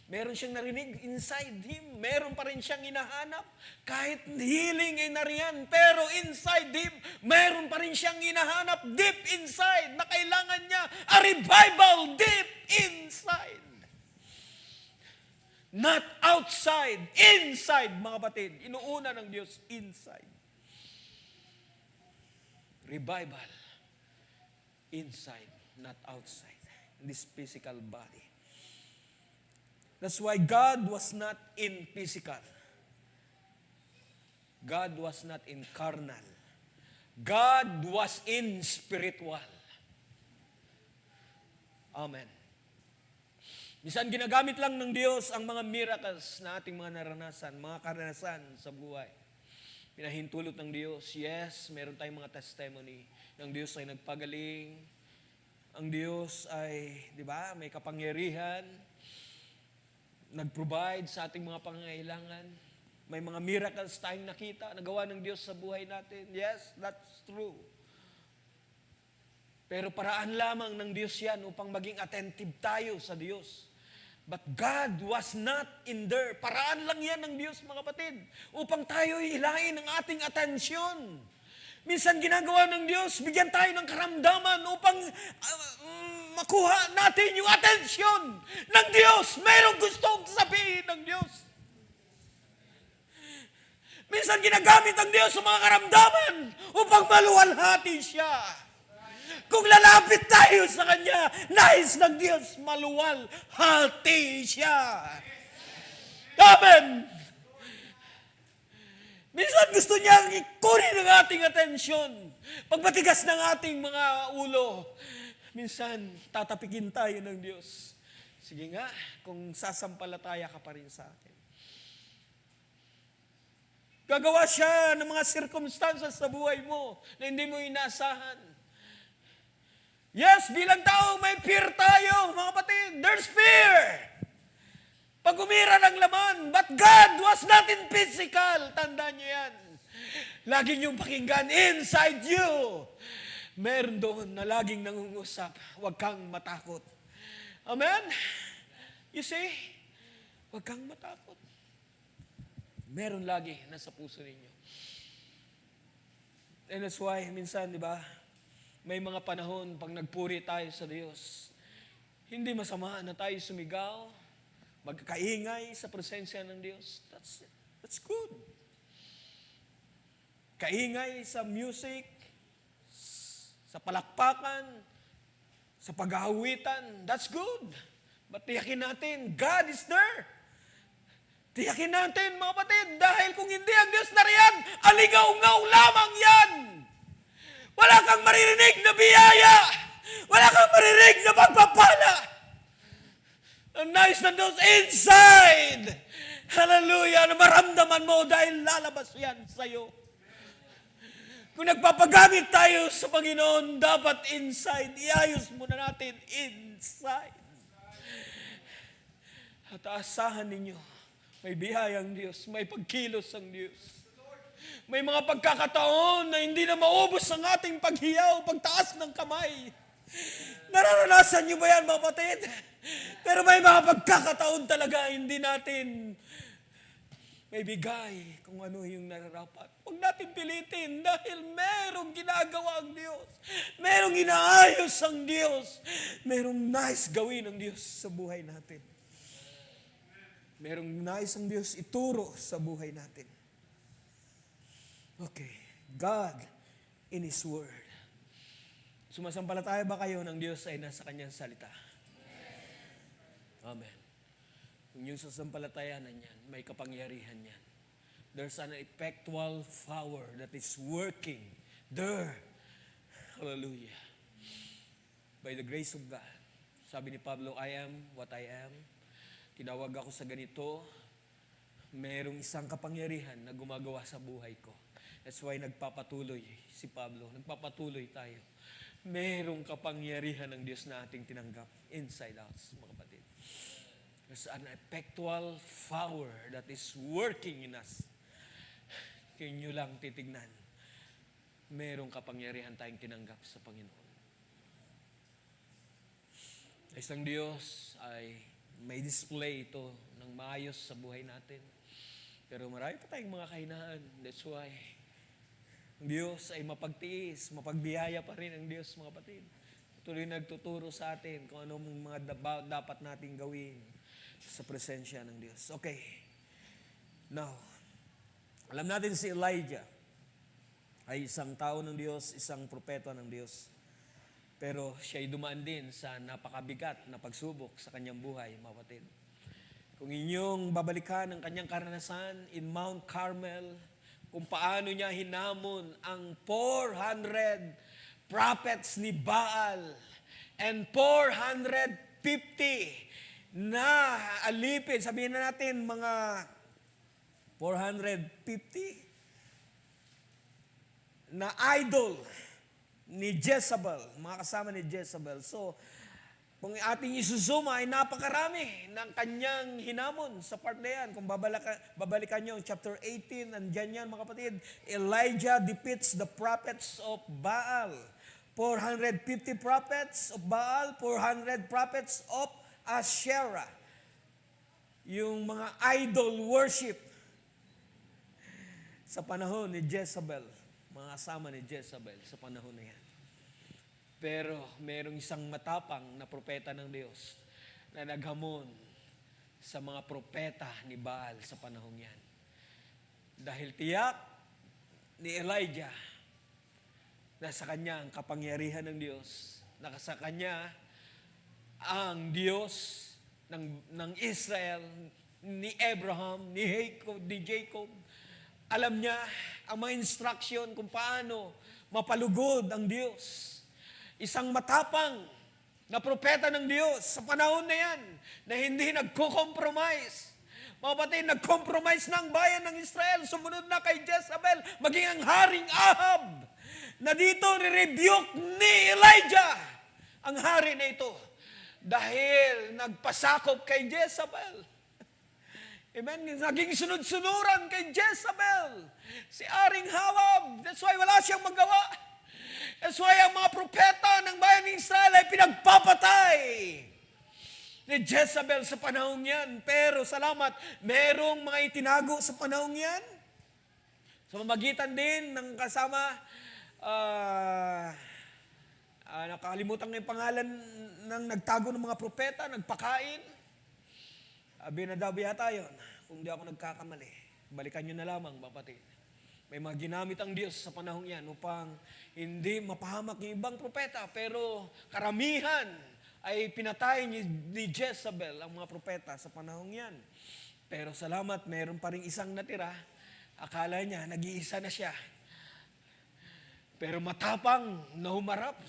Meron siyang narinig inside him. Meron pa rin siyang hinahanap. Kahit healing ay nariyan, pero inside him, meron pa rin siyang hinahanap deep inside na kailangan niya a revival deep inside. Not outside, inside, mga kapatid. Inuuna ng Diyos, inside. Revival. Inside, not outside. In this physical body. That's why God was not in physical. God was not in carnal. God was in spiritual. Amen. Minsan ginagamit lang ng Diyos ang mga miracles na ating mga naranasan, mga karanasan sa buhay. Pinahintulot ng Diyos, yes, meron tayong mga testimony ng Diyos ay nagpagaling. Ang Diyos ay, di ba, may kapangyarihan, nag-provide sa ating mga pangangailangan. May mga miracles tayong nakita, nagawa ng Diyos sa buhay natin. Yes, that's true. Pero paraan lamang ng Diyos yan upang maging attentive tayo sa Diyos. But God was not in there. Paraan lang yan ng Diyos, mga kapatid, upang tayo hilain ang ating atensyon. Minsan ginagawa ng Diyos, bigyan tayo ng karamdaman upang makuha natin yung atensyon ng Diyos. Mayroong gustong sabihin ng Diyos. Minsan ginagamit ang Diyos sa mga karamdaman upang maluwalhati siya. Kung lalapit tayo sa Kanya, nais ng Diyos maluwalhati siya. Amen! Minsan gusto niyang ikunin ang ating atensyon. Pag matigas ng ating mga ulo, minsan tatapikin tayo ng Diyos. Sige nga, kung sasampalataya ka pa rin sa akin. Gagawa siya ng mga circumstances sa buhay mo na hindi mo inaasahan. Yes, bilang tao, may fear tayo, mga kapatid. There's fear. Pag umira ng laman, but God was not in physical. Tandaan niyo yan. Lagi niyong pakinggan, inside you. Meron doon na laging nangungusap, huwag kang matakot. Amen? You see? Huwag kang matakot. Meron lagi nasa puso ninyo. And that's why, minsan, di ba, may mga panahon pag nagpuri tayo sa Diyos, hindi masama na tayo sumigaw, magkaingay sa presensya ng Diyos. That's good. Kaingay sa music, sa palakpakan, sa paghahawitan, that's good. But tiyakin natin, God is there. Tiyakin natin, mga kapatid, dahil kung hindi ang Diyos nariyan, aligaw-ngaw lamang yan. Wala kang maririnig na biyaya. Wala kang maririnig na pagpapala. Ang nais ng Diyos inside. Hallelujah. Na maramdaman mo dahil lalabas yan sa'yo. Kung nagpapagamit tayo sa Panginoon, dapat inside. Iayos muna natin inside. At aasahan ninyo, may biyayang Diyos, may pagkilos ang Diyos. May mga pagkakataon na hindi na maubos ang ating paghiyaw, pagtaas ng kamay. Nararanasan niyo ba yan, mga kapatid? Pero may mga pagkakataon talaga hindi natin may bigay kung ano yung nararapat. Huwag natin pilitin dahil merong ginagawa ang Diyos. Merong inaayos ang Diyos. Merong nais gawin ang Diyos sa buhay natin. Merong nais ang Diyos ituro sa buhay natin. Okay. God in His Word. Sumasampalataya ba kayo ng Diyos ay nasa Kanyang salita? Amen. Kung yung sasampalatayanan niyan, may kapangyarihan niyan. There's an effectual power that is working there. Hallelujah. By the grace of God. Sabi ni Pablo, I am what I am. Tinawag ako sa ganito. Merong isang kapangyarihan na gumagawa sa buhay ko. That's why nagpapatuloy si Pablo. Nagpapatuloy tayo. Merong kapangyarihan ng Diyos na ating tinanggap inside out, mga kapatid. There's an effectual power that is working in us. Kaya nyo lang titignan. Merong kapangyarihan tayong tinanggap sa Panginoon. Isang Diyos ay may display ito ng maayos sa buhay natin. Pero marami pa tayong mga kahinaan. That's why ang Diyos ay mapagtiis, mapagbiyaya pa rin ang Diyos, mga kapatid. Tuloy nagtuturo sa atin kung anong mga dapat nating gawin sa presensya ng Diyos. Okay. Now, alam natin si Elijah ay isang tao ng Diyos, isang propeta ng Diyos. Pero siya ay dumaan din sa napakabigat na pagsubok sa kanyang buhay, mga kapatid. Kung inyong babalikan ang kanyang karanasan in Mount Carmel, kung paano niya hinamon ang 400 prophets ni Baal and 450 na alipin, sabihin na natin mga 450 na idol ni Jezebel, mga kasama ni Jezebel. So, kung ating isusuma ay napakarami ng kanyang hinamon sa part na yan. Kung babalikan nyo ang chapter 18, andyan yan mga kapatid, Elijah defeats the prophets of Baal. 450 prophets of Baal, 400 prophets of Asherah. Yung mga idol worship sa panahon ni Jezebel. Mga kasama ni Jezebel sa panahon na yan. Pero merong isang matapang na propeta ng Diyos na naghamon sa mga propeta ni Baal sa panahon yan. Dahil tiyak ni Elijah na sa kanya ang kapangyarihan ng Diyos, na sa kanya ang Diyos ng Israel, ni Abraham, ni Jacob. Alam niya ang mga instruction kung paano mapalugod ang Diyos. Isang matapang na propeta ng Diyos sa panahon na yan, na hindi nagko-compromise. Mga kapatid, nag-compromise na ang bayan ng Israel, sumunod na kay Jezebel, maging ang haring Ahab, na dito ni-rebuke ni Elijah ang hari na ito dahil nagpasakop kay Jezebel. Amen? Naging sunod-sunuran kay Jezebel si Haring Ahab. That's why wala siyang magawa. That's why ang mga propeta ng bayan ng Israel ay pinagpapatay ni Jezebel sa panahon yan. Pero salamat, merong mga itinago sa panahon yan. Sa mamagitan din ng kasama, nakalimutan ko yung pangalan ng nagtago ng mga propeta, nagpakain. Abinadab yata yun, kung di ako nagkakamali. Balikan nyo na lamang, kapatid. May mga ginamit ang Diyos sa panahon yan upang hindi mapahamak yung ibang propeta. Pero karamihan ay pinatay ni Jezebel ang mga propeta sa panahon yan. Pero salamat, meron pa rin isang natira. Akala niya, nag-iisa na siya. Pero matapang na humarap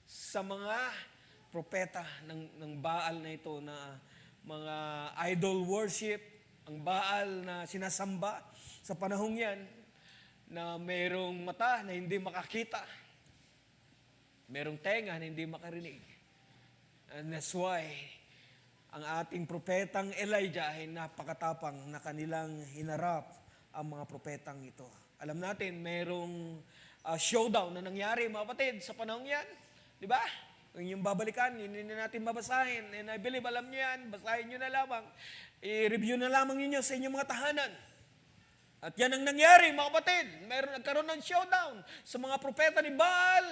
sa mga propeta ng Baal na ito, na mga idol worship, ang Baal na sinasamba sa panahong yan, na merong mata na hindi makakita, merong tenga na hindi makarinig. And that's why, ang ating propetang Elijah ay napakatapang na kanilang hinarap ang mga propetang ito. Alam natin, merong showdown na nangyari, mga kapatid, sa panahong yan. Di ba? Kung yung babalikan, hindi na natin babasahin. And I believe, alam nyo yan, basahin nyo na lamang. I-review na lamang ninyo sa inyong mga tahanan. At yan ang nangyari, mga kapatid. Nagkaroon ng showdown sa mga propeta ni Baal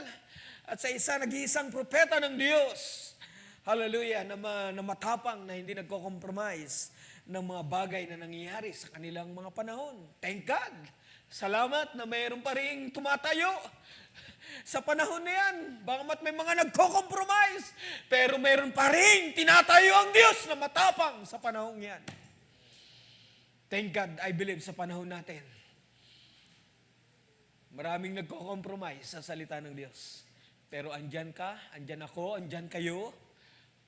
at sa nag-iisang propeta ng Diyos. Hallelujah, na matapang, na hindi nagko-compromise ng mga bagay na nangyayari sa kanilang mga panahon. Thank God. Salamat na mayroon pa rin tumatayo sa panahon na yan. Bagamat may mga nagko-compromise, pero mayroon pa rin tinatayo ang Diyos na matapang sa panahon yan. Thank God, I believe sa panahon natin. Maraming nagko-compromise sa salita ng Diyos. Pero andyan ka, andyan ako, andyan kayo.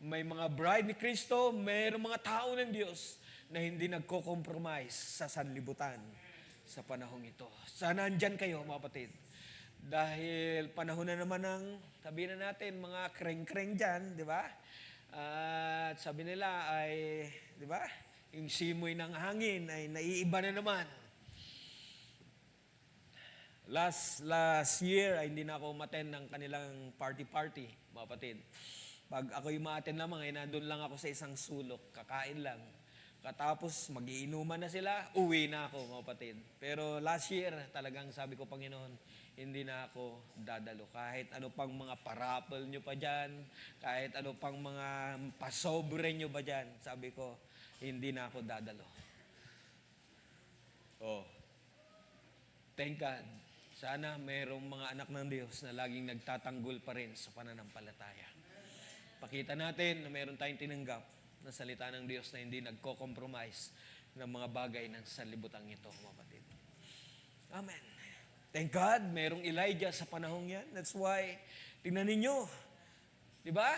May mga bride ni Kristo, mayroong mga tao ng Diyos na hindi nagko-compromise sa sanlibutan sa panahong ito. Sana andyan kayo, mga kapatid. Dahil panahon na naman ng, sabihin na natin, mga kreng-kreng dyan, di ba? At sabi nila ay, di ba? Yung simoy ng hangin ay naiiba na naman. Last year ay hindi na ako umattend ng kanilang party, mga kapatid. Pag ako yung ma-attend lamang, ay nandun lang ako sa isang sulok, kakain lang. Katapos, magiinuman na sila, uwi na ako, mga kapatid. Pero last year, talagang sabi ko, Panginoon, hindi na ako dadalo. Kahit ano pang mga parapol nyo pa dyan, kahit ano pang mga pasobre nyo ba dyan, sabi ko, hindi na ako dadalo. Oh. Thank God. Sana mayroong mga anak ng Diyos na laging nagtatanggol pa rin sa pananampalataya. Pakita natin na mayroon tayong tinanggap na salita ng Diyos na hindi nagko-compromise ng mga bagay ng sanlibutan ito, mga kapatid. Amen. Thank God, mayroong Elijah sa panahong yan. That's why, tingnan ninyo, di ba?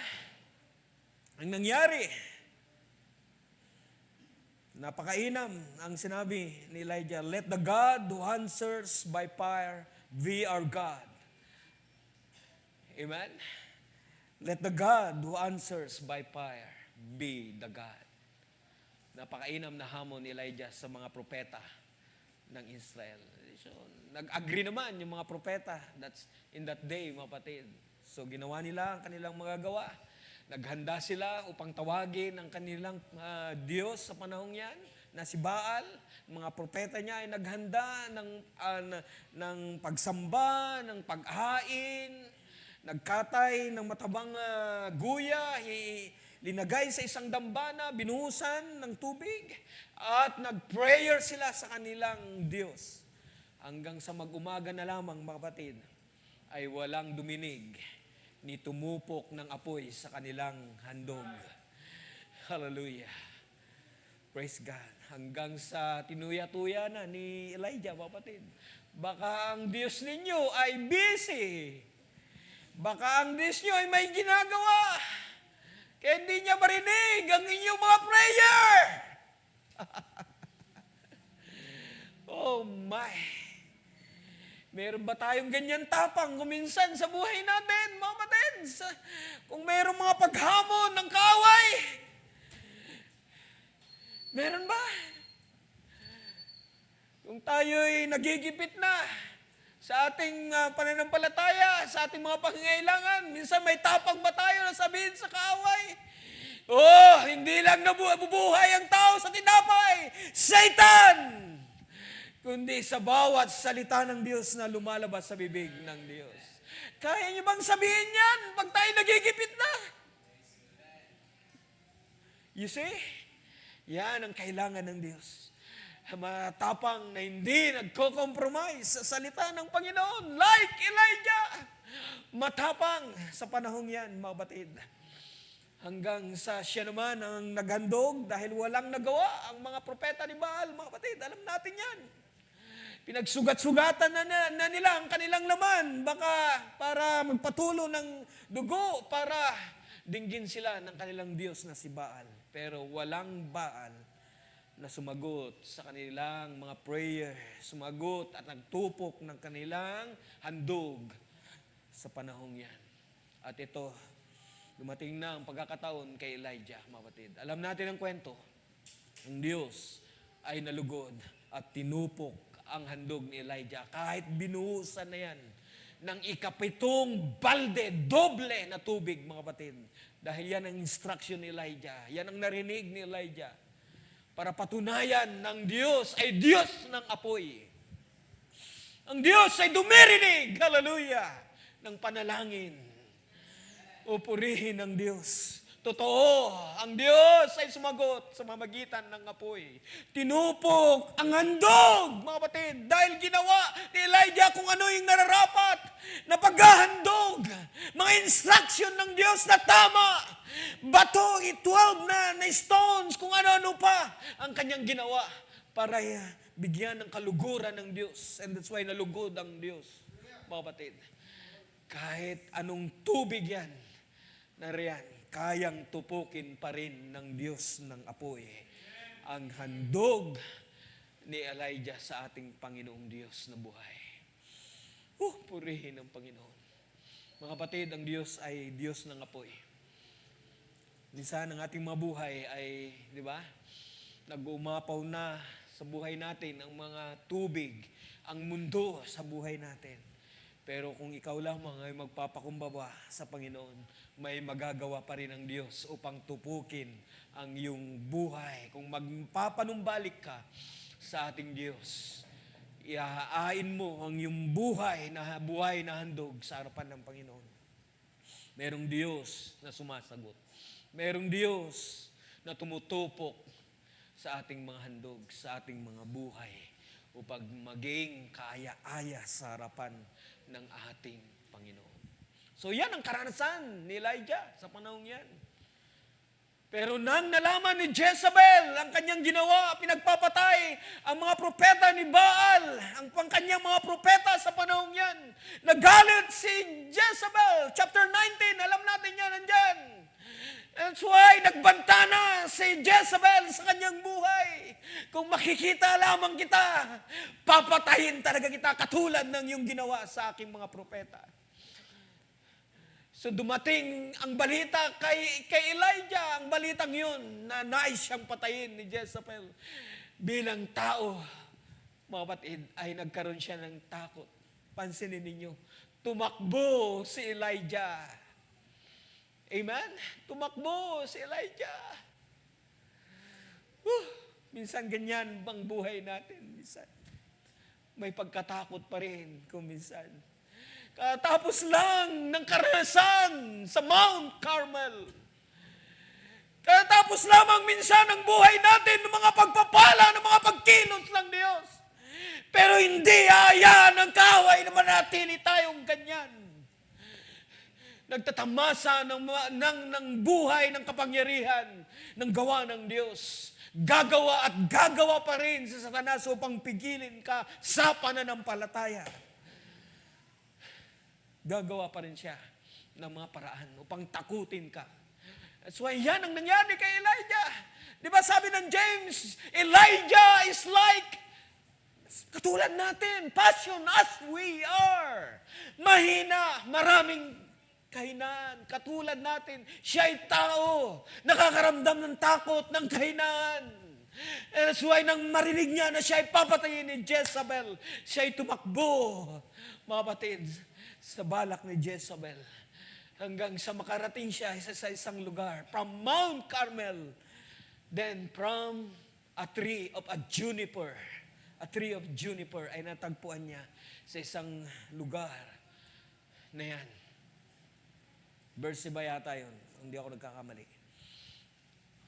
Ang nangyari, napakainam ang sinabi ni Elijah, let the God who answers by fire be our God. Amen? Let the God who answers by fire be the God. Napakainam na hamon ni Elijah sa mga propeta ng Israel. So, nag-agree naman yung mga propeta. That's in that day, mga kapatid. So, ginawa nila ang kanilang magagawa. Naghanda sila upang tawagin ang kanilang Diyos sa panahong yan, na si Baal. Mga propeta niya ay naghanda ng pagsamba, ng paghain, nagkatay ng matabang guya, linagay sa isang dambana, binuhusan ng tubig, at nag-prayer sila sa kanilang Diyos. Hanggang sa mag-umaga na lamang, mga kapatid, ay walang duminig ni tumupok ng apoy sa kanilang handog. Hallelujah. Praise God. Hanggang sa tinuya-tuya na ni Elijah, mga kapatid. Baka ang Diyos ninyo ay busy. Baka ang Diyos nyo ay may ginagawa. Kaya hindi niya marinig ang inyong mga prayer. Oh my. Meron ba tayong ganyan tapang kuminsan sa buhay natin, mga kapatid? Kung meron mga paghamon ng kaaway, meron ba? Kung tayo'y nagigipit na sa ating pananampalataya, sa ating mga pangangailangan, minsan may tapang ba tayo na sabihin sa kaaway? Oh, hindi lang nabubuhay ang tao sa tinapay, Satan! Kundi sa bawat salita ng Diyos na lumalabas sa bibig ng Diyos. Kaya niyo bang sabihin yan pag tayo nagigipit na? You see? Yan ang kailangan ng Diyos. Matapang na hindi nagko-compromise sa salita ng Panginoon. Like Elijah. Matapang sa panahong yan, mga batid. Hanggang sa siya naman ang naghandog dahil walang nagawa ang mga propeta ni Baal. Mga kapatid, alam natin yan. Pinagsugat-sugatan na nila ang kanilang laman. Baka para magpatulo ng dugo, para dinggin sila ng kanilang Diyos na si Baal. Pero walang Baal na sumagot sa kanilang mga prayer, sumagot at nagtupok ng kanilang handog sa panahong yan. At ito, dumating na ang pagkakataon kay Elijah, mga kapatid. Alam natin ang kwento. Ang Diyos ay nalugod at tinupok ang handog ni Elijah. Kahit binuhusan na yan ng ikapitong balde, doble na tubig, mga kapatid. Dahil yan ang instruction ni Elijah. Yan ang narinig ni Elijah. Para patunayan ng Diyos ay Diyos ng apoy. Ang Diyos ay dumirinig, hallelujah, ng panalangin. O purihin ng Diyos. Totoo, ang Diyos ay sumagot sa mamagitan ng apoy. Tinupok ang handog, mga kapatid, dahil ginawa ni Elijah kung ano yung nararapat na paghahandog. Mga instruction ng Diyos na tama. Bato, 12 na stones, kung ano-ano pa ang kanyang ginawa para bigyan ng kaluguran ng Diyos. And that's why nalugod ang Diyos, mga kapatid. Kahit anong tubig yan, nariyan, kayang tupukin pa rin ng Diyos ng apoy ang handog ni Elijah sa ating Panginoong Diyos na buhay. Purihin ang Panginoon. Mga kapatid, ang Diyos ay Diyos ng apoy. Minsan ang ating mga buhay ay, di ba, nag-umapaw na sa buhay natin ang mga tubig, ang mundo sa buhay natin. Pero kung ikaw lamang ay magpapakumbaba sa Panginoon, may magagawa pa rin ang Diyos upang tupukin ang iyong buhay. Kung magpapanumbalik ka sa ating Diyos, iaain mo ang iyong buhay na handog sa harapan ng Panginoon. Merong Diyos na sumasagot. Merong Diyos na tumutupok sa ating mga handog, sa ating mga buhay, upang maging kaaya-aya sa harapan ng ating Panginoon. So yan ang karanasan ni Elijah sa panahon yan. Pero nang nalaman ni Jezebel ang kanyang ginawa, pinagpapatay ang mga propeta ni Baal, ang kanyang mga propeta sa panahon yan. Nagalit si Jezebel. Chapter 19, alam natin yan, nandyan. That's why nagbanta na si Jezebel sa kanyang buhay. Kung makikita lamang kita, papatayin talaga kita katulad ng iyong ginawa sa aking mga propeta. So dumating ang balita kay Elijah, ang balitang yun, na nais siyang patayin ni Jezebel. Bilang tao, mga kapatid, ay nagkaroon siya ng takot. Pansinin ninyo, tumakbo si Elijah. Amen? Tumakbo si Elijah. Minsan ganyan bang buhay natin? Minsan may pagkatakot pa rin kung minsan. Katapos lang ng karanasan sa Mount Carmel. Katapos lamang minsan ang buhay natin ng mga pagpapala, ng mga pagkilos ng Diyos. Pero hindi hayaan ng kaaway na manatili tayong ganyan. Nagtatamasa ng buhay ng kapangyarihan ng gawa ng Diyos. Gagawa at gagawa pa rin sa Satanas upang pigilin ka sa pananampalataya. Gagawa pa rin siya ng mga paraan upang takutin ka. That's why yan ang nangyari kay Elijah. Di ba sabi ng James, Elijah is like, katulad natin, passion as we are. Mahina, maraming kahinaan. Katulad natin, siya ay tao. Nakakaramdam ng takot, ng kahinaan. And that's why nang marinig niya na siya ay papatayin ni Jezebel, siya ay tumakbo, mga batid, sa balak ni Jezebel. Hanggang sa makarating siya sa isang lugar. From Mount Carmel. Then from a tree of juniper ay natagpuan niya sa isang lugar na yan. Berseba yata yun, hindi ako nagkakamali.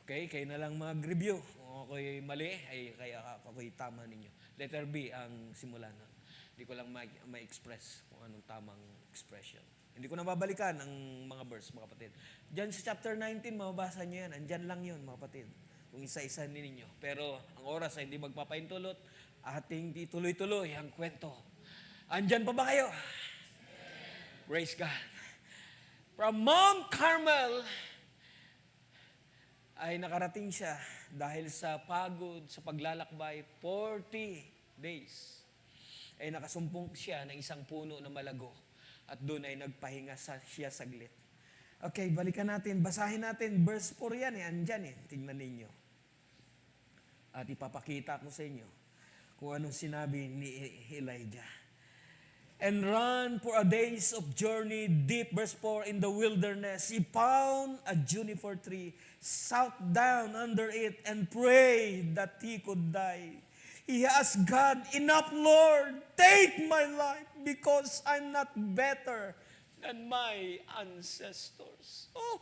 Okay, kayo na lang mag-review. Kung ako'y mali, ay kaya ako'y tama ninyo. Letter B ang simula nun. Hindi ko lang ma-express kung anong tamang expression. Hindi ko na babalikan ang mga verse, mga kapatid. Diyan sa chapter 19, mababasa niyo yan. Andyan lang yun, mga kapatid. Kung isa-isa ninyo. Pero ang oras ay hindi magpapaintulot. Ating ituloy-tuloy ang kwento. Andyan pa ba kayo? Praise God. From Mount Carmel, ay nakarating siya dahil sa pagod, sa paglalakbay, 40 days. Ay nakasumpong siya ng isang puno na malago. At doon ay nagpahinga siya saglit. Okay, balikan natin. Basahin natin. Verse 4 yan Andyan Tingnan ninyo. At ipapakita ko sa inyo kung anong sinabi ni Elijah. And run for a days of journey deep, verse 4, in the wilderness. He found a juniper tree, sat down under it, and prayed that he could die. He asked God, enough, Lord, take my life because I'm not better than my ancestors. Oh,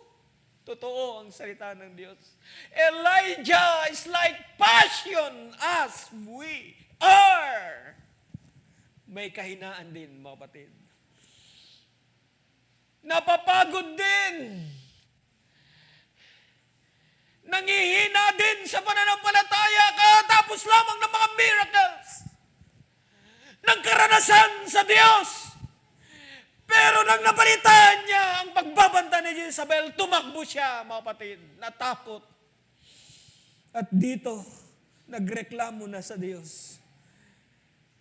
totoo ang salita ng Diyos. Elijah is like passion as we are. May kahinaan din, mga kapatid. Napapagod din. Nangihina din sa pananampalataya katapos lamang ng mga miracles. Ng karanasan sa Diyos. Pero nang napalitan niya ang pagbabanta ni Jezebel, tumakbo siya, mga kapatid, natakot. At dito, nagreklamo na sa Diyos.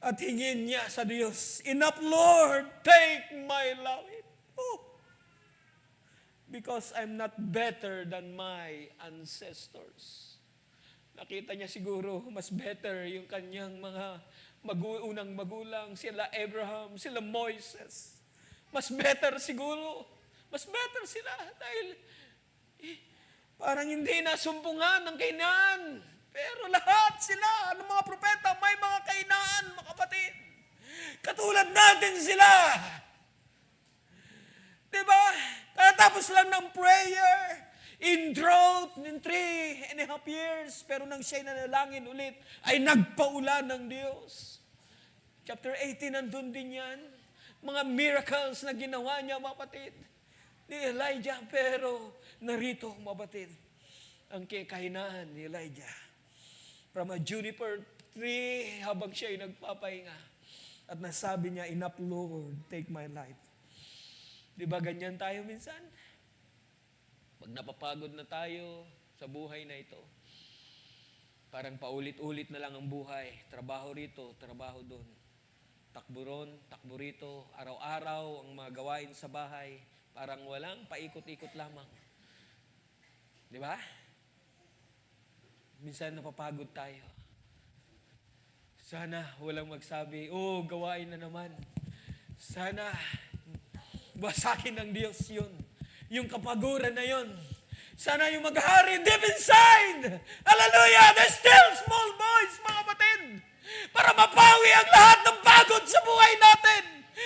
At hingin niya sa Diyos, enough, Lord, take my life. Oh. Because I'm not better than my ancestors. Nakita niya siguro, mas better yung kanyang mga unang magulang, sila Abraham, sila Moises. Mas better siguro. Mas better sila dahil parang hindi nasumpungan ng kainaan. Pero lahat sila, ng mga propeta, may mga kainaan, mga kapatid. Katulad natin sila. Diba? Katapos lang ng prayer, in drought, in 3.5 years, pero nang siya'y nanalangin ulit, ay nagpaulan ng Diyos. Chapter 18, nandun din yan. Mga miracles na ginawa niya, mga kapatid, ni Elijah. Pero narito, mga kapatid, ang kahinaan ni Elijah. From a juniper tree, habang siya'y nagpapahinga. At nasabi niya, enough, Lord, take my life. Di ba ganyan tayo minsan? Pag napapagod na tayo sa buhay na ito, parang paulit-ulit na lang ang buhay. Trabaho rito, trabaho doon. Takbo ron, takbo rito. Araw-araw ang mga gawain sa bahay. Parang walang paikot-ikot lamang. Di ba? Minsan napapagod tayo. Sana walang magsabi, oh, gawain na naman. Sana basakin ng Diyos yun. Yung kapaguran na yun. Sana yung maghari deep inside. Hallelujah! There's still small voice, mga kapatid. Para mapawi ang lahat ng pagod sa buhay natin.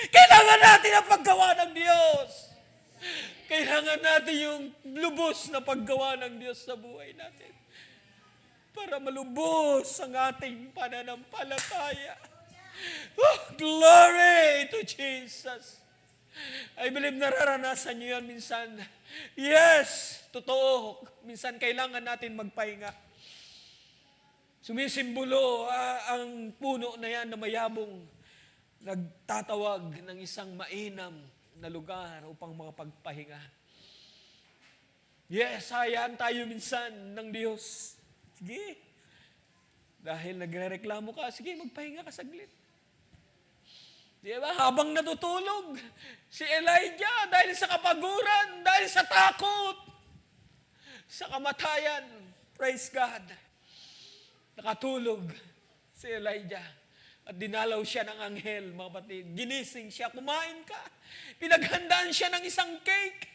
Kailangan natin ang paggawa ng Diyos. Kailangan natin yung lubos na paggawa ng Diyos sa buhay natin. Para malubos ang ating pananampalataya. Oh, glory to Jesus. I believe nararanasan niyo yan minsan. Yes, totoo. Minsan kailangan natin magpahinga. Sumisimbolo ang puno na yan na mayabong nagtatawag ng isang mainam na lugar upang makapagpahinga. Yes, hayaan tayo minsan ng Diyos. Sige. Dahil nagrereklamo ka, sige, magpahinga ka saglit. Diba? Habang natutulog, si Elijah, dahil sa kapaguran, dahil sa takot, sa kamatayan, praise God, nakatulog si Elijah. At dinalaw siya ng anghel, mga kapatid. Ginising siya, kumain ka. Pinaghandaan siya ng isang cake.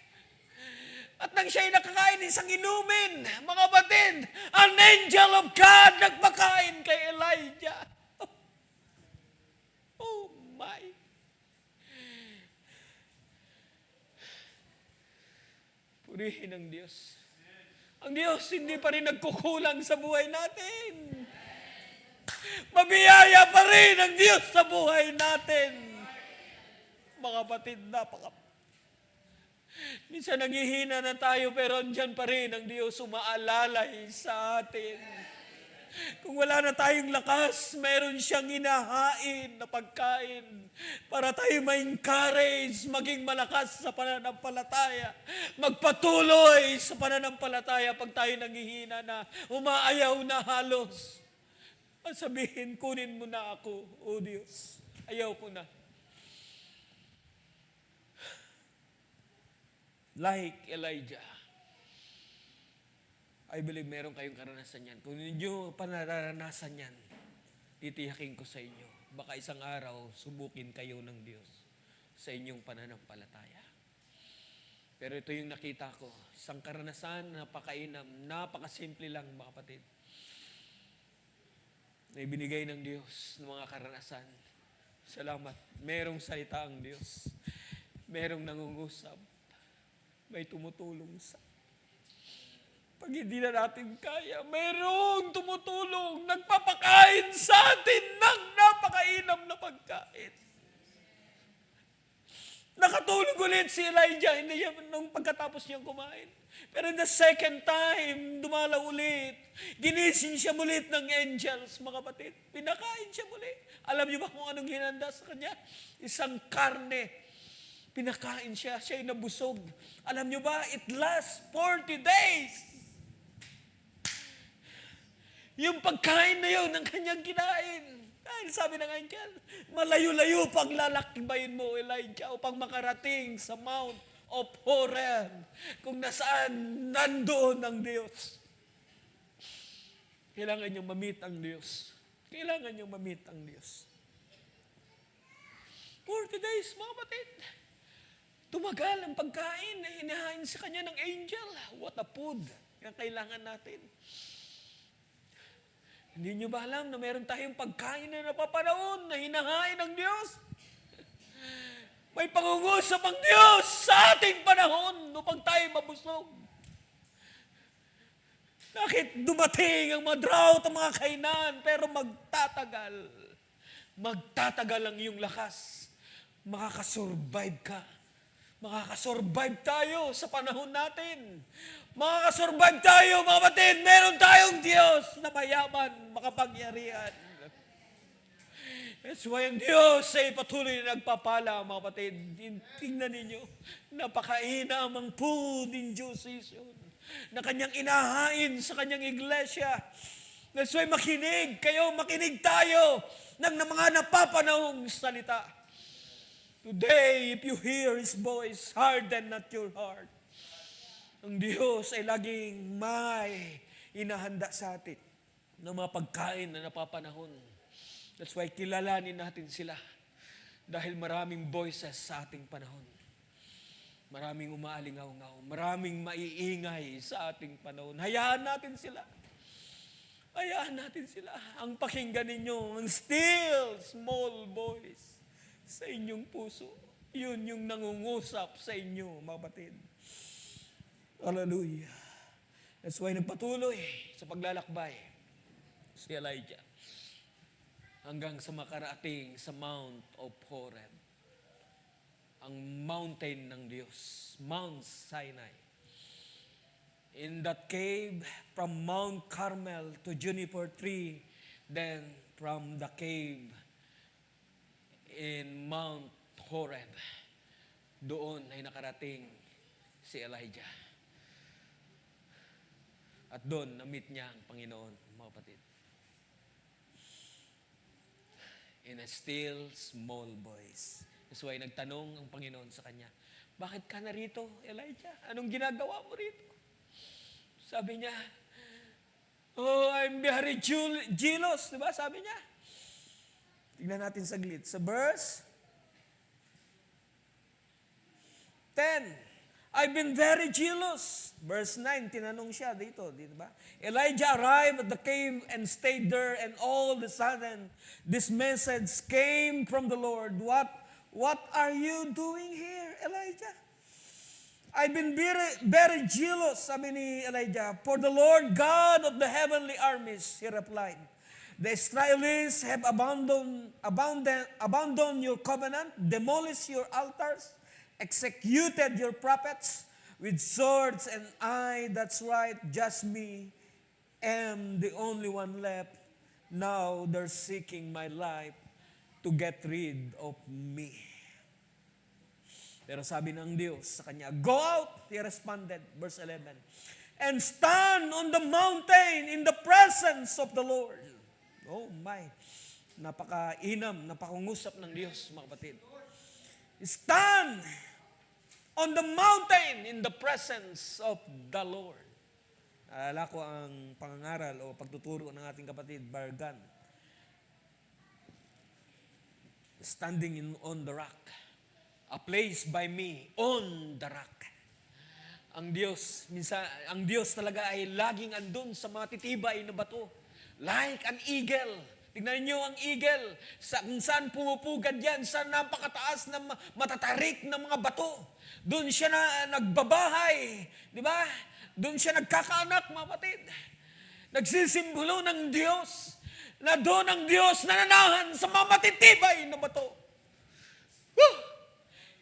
At nang siya'y nakakain isang inumin, mga kapatid, an angel of God nagpakain kay Elijah. Oh my. Purihin ang Diyos. Ang Diyos hindi pa rin nagkukulang sa buhay natin. Mabiyaya pa rin ang Diyos sa buhay natin. Mga kapatid, Minsan nanghihina na tayo pero andyan pa rin ang Diyos umaalalay sa atin. Kung wala na tayong lakas, meron siyang inahain na pagkain para tayo ma-encourage, maging malakas sa pananampalataya. Magpatuloy sa pananampalataya pag tayo nanghihina na, umaayaw na halos. At sabihin, kunin mo na ako, O Diyos. Ayaw ko na. Like Elijah. I believe meron kayong karanasan yan. Kung ninyo panaranasan yan, titiyakin ko sa inyo. Baka isang araw, subukin kayo ng Diyos sa inyong pananampalataya. Pero ito yung nakita ko. Isang karanasan, napakainam, napakasimple lang mga kapatid. Na ibinigay ng Diyos ng mga karanasan. Salamat. Merong salita ang Diyos. Merong nangungusap. May tumutulong sa pag hindi na natin kaya, mayroong tumutulong, nagpapakain sa atin ng napakainam na pagkain. Nakatulog ulit si Elijah, hindi nung pagkatapos niyang kumain. Pero the second time, dumalaw ulit. Ginising siya ulit ng angels, mga kapatid. Pinakain siya ulit. Alam niyo ba kung anong hinanda sa kanya? Isang karne. Pinakain siya, siya'y nabusog. Alam niyo ba, it lasts 40 days. Yung pagkain na yun, ang kanyang kinain. Dahil sabi ng angel, malayo-layo pang lalakbayin mo, Elijah, upang makarating sa Mount of Horeb, kung nasaan nandoon ang Diyos. Kailangan niyong ma-meet ang Diyos. Kailangan niyong ma-meet ang Diyos. 40 days, mga kapatid. Tumagal ang pagkain na hinahain sa kanya ng angel. What a food. Yung kailangan natin. Hindi nyo ba alam na meron tayong pagkain na napapanahon na hinahain ng Diyos? May pangungusap ang Diyos sa ating panahon upang tayo mabusog. Bakit dumating ang mga drought, ang mga kainan, pero magtatagal. Magtatagal ang iyong lakas. Makakasurvive ka. Makakasurvive tayo sa panahon natin. Makakasurvive tayo, mga kapatid. Meron tayong Diyos na mayaman, makapangyarihan. That's why ang Diyos ay patuloy na nagpapala, mga kapatid. Tingnan ninyo, napakainam ang food in due season na kanyang inahain sa kanyang iglesia. That's why makinig kayo, makinig tayo ng mga napapanahong salita. Today, if you hear His voice, harden not your heart. Ang Diyos ay laging may inahanda sa atin ng mga pagkain na napapanahon. That's why kilalanin natin sila. Dahil maraming voices sa ating panahon. Maraming umaalingaw-ngaw. Maraming maiingay sa ating panahon. Hayaan natin sila. Hayaan natin sila. Ang pakinggan ninyo, ang still small voice sa inyong puso. Yun yung nangungusap sa inyo, mga kapatid. Hallelujah. That's why nagpatuloy sa paglalakbay si Elijah hanggang sa makarating sa Mount of Horeb. Ang mountain ng Diyos, Mount Sinai. In that cave, from Mount Carmel to Juniper tree, then from the cave in Mount Horeb, doon ay nakarating si Elijah. At doon, na-meet niya ang Panginoon, mga kapatid. In a still, small voice. That's why nagtanong ang Panginoon sa kanya, bakit ka narito, Elijah? Anong ginagawa mo rito? Sabi niya, oh, I'm very jealous. Diba? Sabi niya. Tignan natin saglit. Sa verse 10. I've been very jealous. Verse 9, tinanong siya dito, ba? Elijah arrived at the cave and stayed there, and all of a sudden, this message came from the Lord. What are you doing here, Elijah? I've been very jealous, sabi ni Elijah, for the Lord God of the heavenly armies, he replied. The Israelites have abandoned your covenant, demolished your altars, executed your prophets with swords, and I, that's right, just me, am the only one left. Now they're seeking my life to get rid of me. Pero sabi ng Diyos sa kanya, go out, he responded, verse 11, and stand on the mountain in the presence of the Lord. Oh my, napaka-inam, napakungusap ng Diyos, mga kapatid. Stand on the mountain in the presence of the Lord. Alala ko ang pangangaral o pagtuturo ng ating kapatid, Bargan. Standing on the rock. A place by me on the rock. Ang Diyos, minsan, ang Diyos talaga ay laging andun sa mga titibay na bato. Like an eagle. Tignan niyo ang eagle. Kung saan pumupugad yan, sa napakataas na matatarik na mga bato. Doon siya na nagbabahay. Di ba? Doon siya nagkakaanak, mga kapatid. Nagsisimbolo ng Diyos. Na doon ang Diyos nananahan sa mga matitibay na bato. Woo!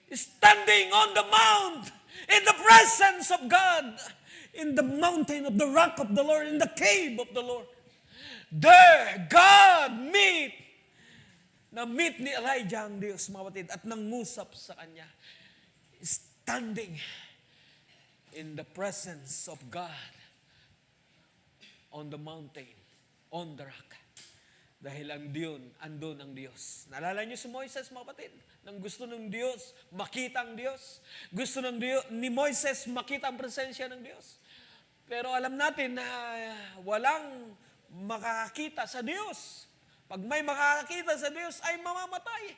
Standing on the mount, in the presence of God, in the mountain of the rock of the Lord, in the cave of the Lord. There, God na-meet ni Elijah ang Diyos, mga kapatid, at nangusap sa kanya. Standing in the presence of God on the mountain, on the rock. Dahil andun ang Diyos. Naalala niyo si Moises, mga kapatid? Nang gusto ng Diyos, makita ang Diyos. Gusto ni Moises makita ang presensya ng Diyos. Pero alam natin na walang makakakita sa Diyos. Pag may makakakita sa Diyos, ay mamamatay.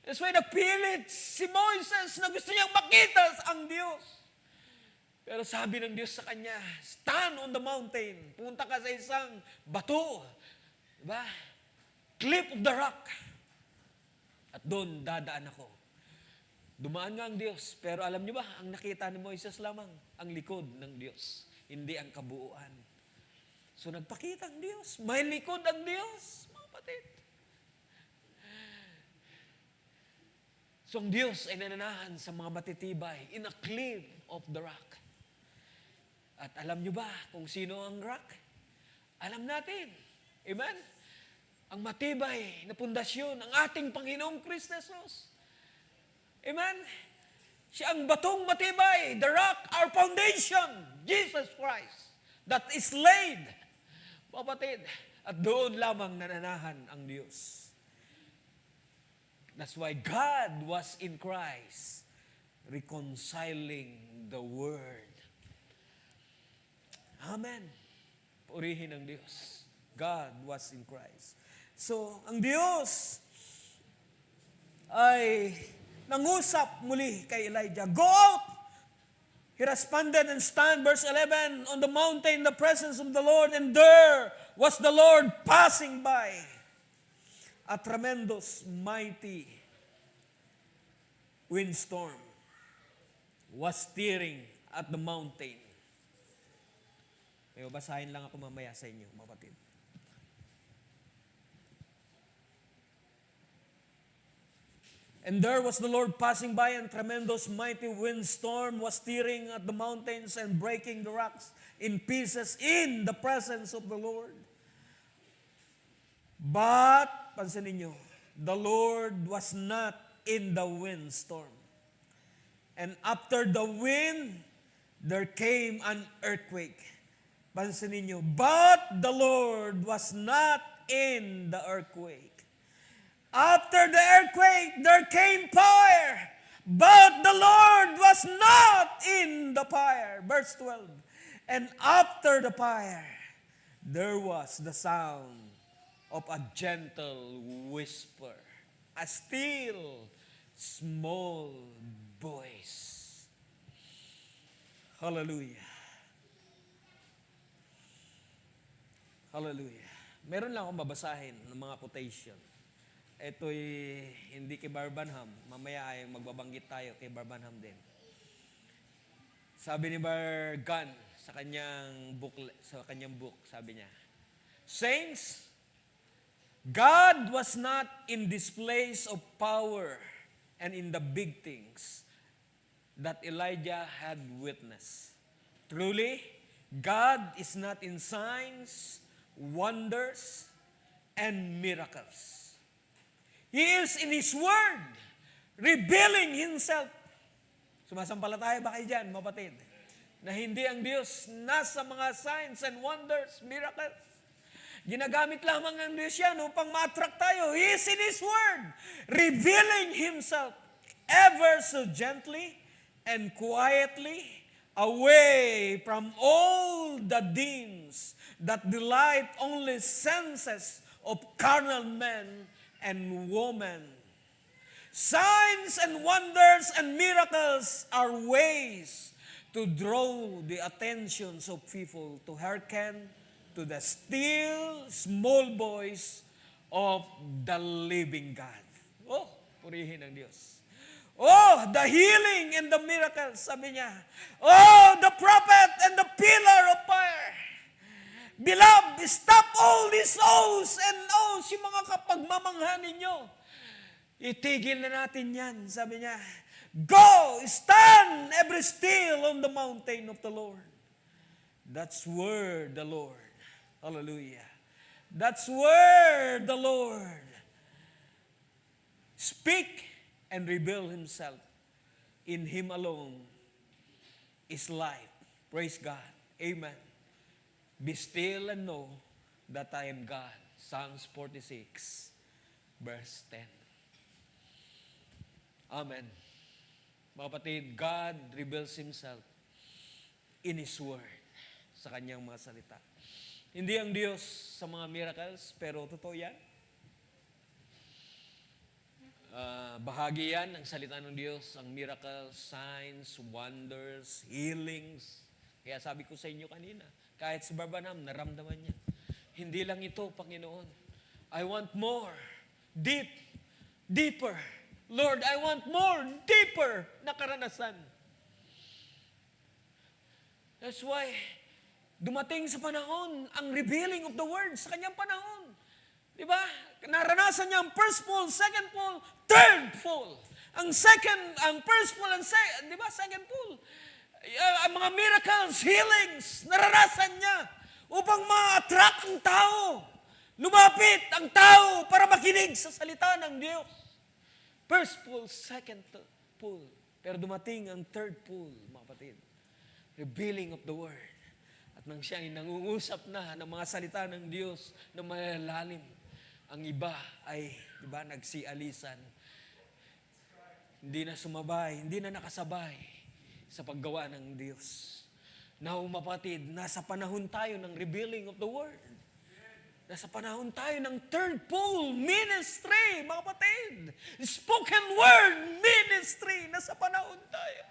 That's why nagpilit si Moises na gusto niyang makita ang Diyos. Pero sabi ng Diyos sa kanya, stand on the mountain. Punta ka sa isang bato. Diba? Cliff of the rock. At doon dadaan ako. Dumaan nga ang Diyos. Pero alam niyo ba, ang nakita ni Moises lamang, ang likod ng Diyos. Hindi ang kabuuan. So nagpakita ang Diyos. May likod ang Diyos, mga kapatid. So ang Diyos ay nananahan sa mga matitibay in a cliff of the rock. At alam niyo ba kung sino ang rock? Alam natin. Amen? Ang matibay na pundasyon, ang ating Panginoong Kristo Jesus. Amen? Siya ang batong matibay, the rock, our foundation, Jesus Christ, that is laid. Kapatid, at doon lamang nananahan ang Diyos. That's why God was in Christ, reconciling the world. Amen. Purihin ang Diyos. God was in Christ. So, ang Diyos ay nangusap muli kay Elijah, go out! He responded and stand, verse 11, on the mountain in the presence of the Lord, and there was the Lord passing by. A tremendous, mighty windstorm was stirring at the mountain. May basahin lang ako mamaya sa inyo, mga kapatid. And there was the Lord passing by, and tremendous mighty windstorm was stirring at the mountains and breaking the rocks in pieces in the presence of the Lord. But, pansinin niyo, the Lord was not in the windstorm. And after the wind, there came an earthquake. Pansinin niyo, but the Lord was not in the earthquake. After the earthquake, there came fire, but the Lord was not in the fire. Verse 12. And after the fire, there was the sound of a gentle whisper, a still, small voice. Hallelujah. Hallelujah. Meron lang akong babasahin ng mga quotation. Ito'y hindi kay Barbanham. Mamaya ay magbabanggit tayo kay Barbanham din. Sabi ni Bargan sa kanyang book, sabi niya, Saints, God was not in this place of power and in the big things. that Elijah had witnessed. Truly, God is not in signs, wonders, and miracles. He is in His Word, revealing Himself. Sumasampalataya ba kayo dyan, mapatid? Na hindi ang Diyos nasa mga signs and wonders, miracles. Ginagamit lamang ng Diyos yan upang ma-attract tayo. He is in His Word, revealing Himself ever so gently and quietly away from all the deeds that delight only senses of carnal men and women. Signs and wonders and miracles are ways to draw the attentions of people to hearken to the still small voice of the living God. Oh, purihin ang Diyos. Oh, the healing and the miracles, sabi niya. Oh, the prophet and the pillar of fire. Beloved, stop all these ohs and ohs, yung mga kapagmamangha ninyo. Itigil na natin yan, sabi niya. Go, stand every still on the mountain of the Lord. That's where the Lord, hallelujah. That's where the Lord speak and reveal Himself. In Him alone is life. Praise God. Amen. Be still and know that I am God. Psalms 46, verse 10. Amen. Mga kapatid, God reveals Himself in His Word, sa Kanyang mga salita. Hindi ang Diyos sa mga miracles, pero totoo yan. Bahagi yan ng salita ng Diyos, ang miracles, signs, wonders, healings. Kaya sabi ko sa inyo kanina, kahit si Barbanam, naramdaman niya. Hindi lang ito, Panginoon. I want more, deeper. Lord, I want more, deeper na karanasan. That's why, dumating sa panahon, ang revealing of the Word sa kanyang panahon. Di ba? Naranasan niya ang first pull, second pull, third pull. Ang first pull, di ba? Second pull. Ang mga miracles, healings, naranasan niya upang ma-attract ang tao. Lumapit ang tao para makinig sa salita ng Diyos. First pull, second pull. Pero dumating ang third pull, mga kapatid. Revealing of the Word. At nang siya ay nangungusap na ng mga salita ng Diyos na malalalim, ang iba ay, di ba, nagsialisan. Hindi na sumabay, hindi na nakasabay sa paggawa ng Diyos. Now, mapatid, nasa panahon tayo ng revealing of the Word. Nasa panahon tayo ng third pull ministry, mga kapatid. Spoken word ministry. Nasa panahon tayo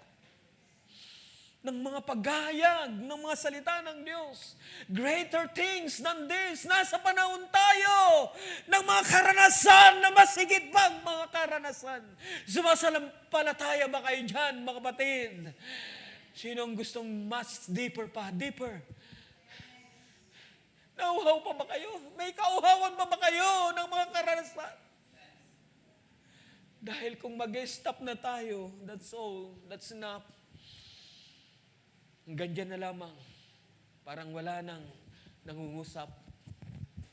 ng mga paghahayag ng mga salita ng Diyos. Greater things than this. Nasa panahon tayo ng mga karanasan na masigit pang mga karanasan. Sumasalampalataya ba kayo dyan, mga kapatid? Sinong gustong mas deeper pa? Deeper. Nauhaw pa ba kayo? May kauhawan pa ba kayo ng mga karanasan? Dahil kung mag-stop na tayo, that's all, that's enough. Hanggang dyan na lamang. Parang wala nang nangungusap.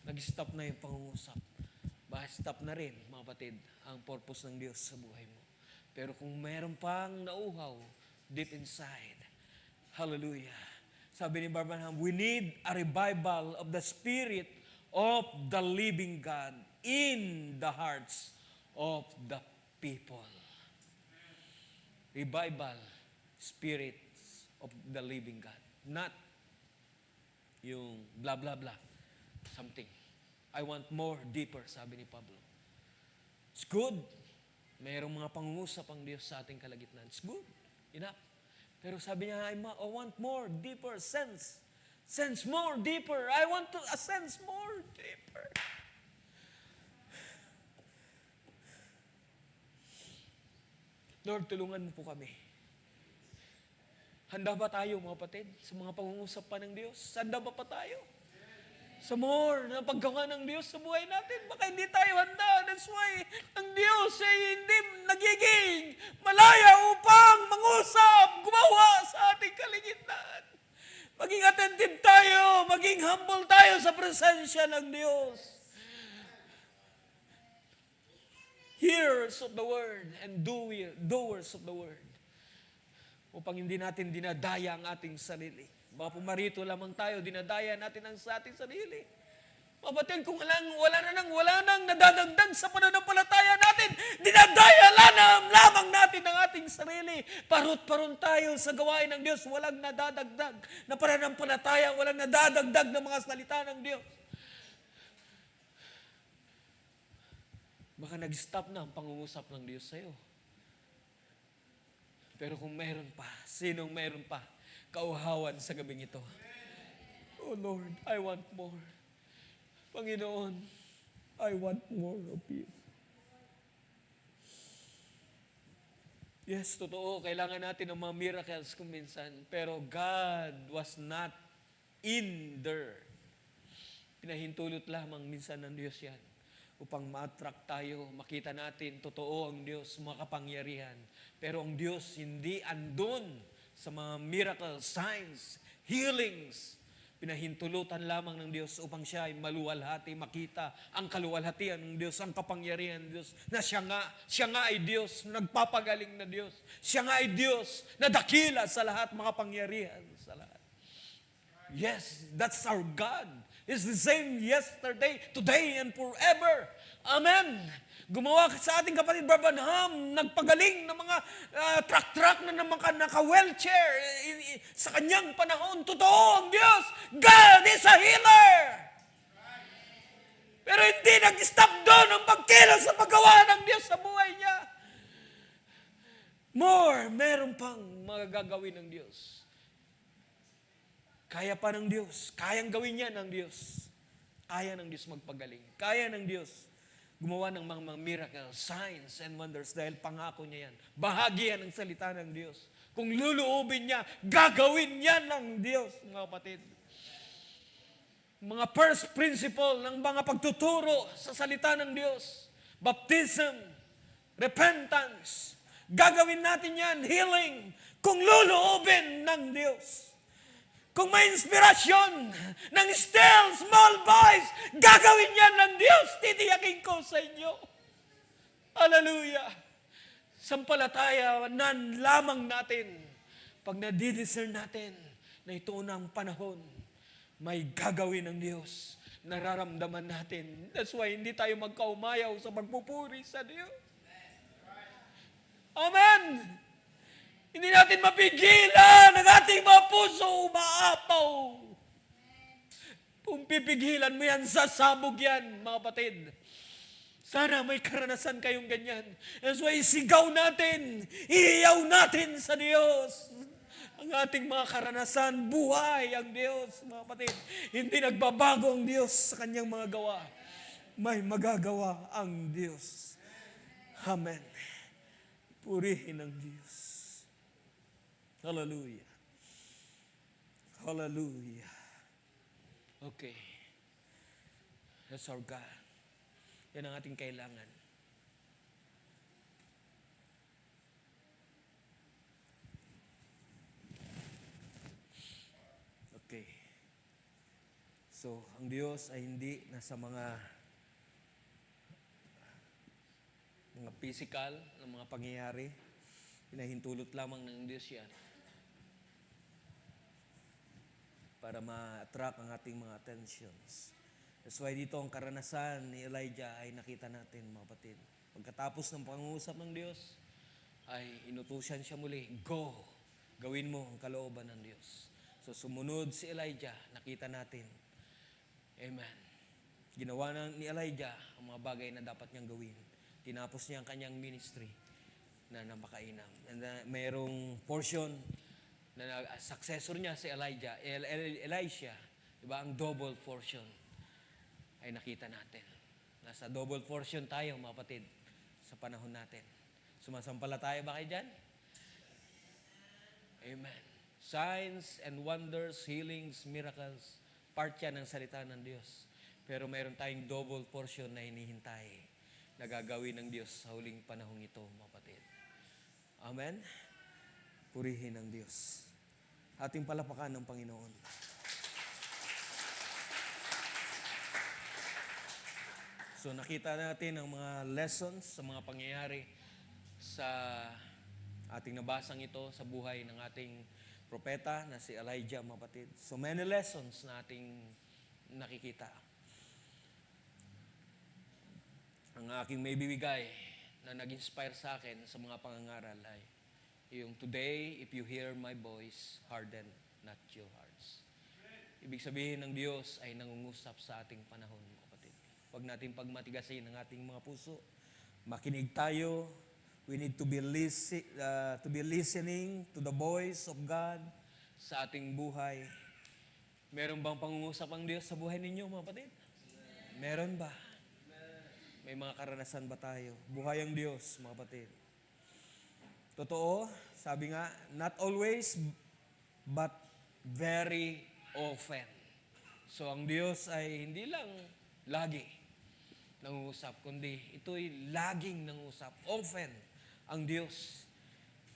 Nag-stop na yung pangungusap. Stop na rin, mga kapatid, ang purpose ng Diyos sa buhay mo. Pero kung mayroon pang nauhaw deep inside, hallelujah. Sabi ni Barbanham, we need a revival of the Spirit of the living God in the hearts of the people. Revival, Spirit of the living God. Not yung blah, blah, blah. Something. I want more, deeper, sabi ni Pablo. It's good. Mayroong mga pangungusap ang Diyos sa ating kalagitnaan. It's good. Enough. Pero sabi niya, I want more, deeper, sense. Sense more, deeper. I want to sense more, deeper. Lord, tulungan mo po kami. Handa ba tayo, mga kapatid, sa mga pangungusap pa ng Diyos? Handa ba pa tayo? Sa more na paggawa ng Diyos sa buhay natin. Baka hindi tayo handa. That's why ang Diyos ay hindi nagiging malaya upang mangusap, gumawa sa ating kaligitnaan. Maging attentive tayo, maging humble tayo sa presensya ng Diyos. Hearers of the word and doers of the word. Upang hindi natin dinadaya ang ating sarili. Baka pumarito lamang tayo, dinadaya natin ang sa ating sarili. Mabatid kung wala nang nadadagdag sa pananampalataya natin, dinadaya lamang natin ang ating sarili. Parot-paron tayo sa gawain ng Diyos, walang nadadagdag na pananampalataya, walang nadadagdag na mga salita ng Diyos. Baka nag-stop na ang pangungusap ng Diyos sa'yo. Pero kung meron pa, sinong meron pa kauhawan sa gabing ito? Oh Lord, I want more. Panginoon, I want more of you. Yes, totoo, kailangan natin ng mga miracles kung minsan. Pero God was not in there. Pinahintulot lamang minsan ng Diyos yan upang ma-attract tayo, makita natin, totoo ang Diyos, makapangyarihan. Pero ang Diyos hindi andun sa mga miracles, signs, healings. Pinahintulutan lamang ng Diyos upang siya ay maluwalhati, makita ang kaluwalhatian ng Diyos, ang kapangyarihan ng Diyos, na siya nga ay Diyos, nagpapagaling na Diyos. Siya nga ay Diyos na dakila sa lahat, makapangyarihan sa lahat. Yes, that's our God. It's the same yesterday, today, and forever. Amen. Gumawa sa ating kapatid Branham, nagpagaling ng mga truck na naka-wheelchair sa kanyang panahon. Totoo ang Diyos. God is a healer. Pero hindi nag-stop doon ang pagkilos sa paggawa ng Diyos sa buhay niya. Meron pang magagawin ng Diyos. Kaya pa ng Diyos. Kayang gawin niya ng Diyos. Kaya ng Diyos magpagaling. Kaya ng Diyos gumawa ng mga miracles, signs, and wonders dahil pangako niya yan. Bahagi yan ng salita ng Diyos. Kung luluubin niya, gagawin niya ng Diyos, mga kapatid. Mga first principle ng mga pagtuturo sa salita ng Diyos. Baptism, repentance. Gagawin natin yan, healing, kung luluubin ng Diyos. Kung may inspirasyon ng still small voice, gagawin yan ng Diyos. Titiyakin ko sa inyo. Hallelujah. Sampalataya lamang natin pag nadidiscern natin na ito na ang panahon, may gagawin ng Diyos. Nararamdaman natin. That's why hindi tayo magkaumayaw sa pagpupuri sa Diyos. Amen. Hindi natin mapigilan ang ating mga puso umaapaw. Kung pipigilan mo yan, sasabog yan, mga kapatid. Sana may karanasan kayong ganyan. That's why isigaw natin, iiyaw natin sa Diyos. Ang ating mga karanasan, buhay ang Diyos, mga kapatid. Hindi nagbabago ang Diyos sa kanyang mga gawa. May magagawa ang Diyos. Amen. Purihin ang Diyos. Hallelujah. Hallelujah. Okay. That's our God. Yan ang ating kailangan. Okay. So, ang Diyos ay hindi nasa mga physical, ng mga pangyayari. Pinahintulot lamang ng Diyos yan para ma-attract ang ating mga attentions. That's why dito ang karanasan ni Elijah ay nakita natin, mga kapatid. Pagkatapos ng pangungusap ng Diyos, ay inutusan siya muli, go, gawin mo ang kalooban ng Diyos. So sumunod si Elijah, nakita natin. Amen. Ginawa ni Elijah ang mga bagay na dapat niyang gawin. Tinapos niya ang kanyang ministry na napakainam. And mayroong portion na successor niya si Elisha, diba? Ang double portion ay nakita natin. Nasa double portion tayo, mga kapatid, sa panahon natin. Sumasampalataya ba kayo dyan? Amen. Signs and wonders, healings, miracles, part yan ng salita ng Diyos. Pero mayroon tayong double portion na hinihintay na gagawin ng Diyos sa huling panahong ito, mga kapatid. Amen? Purihin ang Diyos. Ating palapakan ng Panginoon. So nakita natin ang mga lessons sa mga pangyayari sa ating nabasang ito sa buhay ng ating propeta na si Elijah, mga kapatid. So many lessons na ating nakikita. Ang aking may bibigay na nag-inspire sa akin sa mga pangangaral ay yung today, if you hear my voice, harden not your hearts. Ibig sabihin ng Diyos ay nangungusap sa ating panahon, mga kapatid. Huwag natin pagmatigasin ang ating mga puso. Makinig tayo. We need to be listening to the voice of God sa ating buhay. Meron bang pangungusap ang Diyos sa buhay ninyo, mga kapatid? Meron ba? May mga karanasan ba tayo? Buhay ang Diyos, mga kapatid. Totoo, sabi nga, not always, but very often. So ang Diyos ay hindi lang lagi nangungusap, kundi ito'y laging nangungusap. Often, ang Diyos.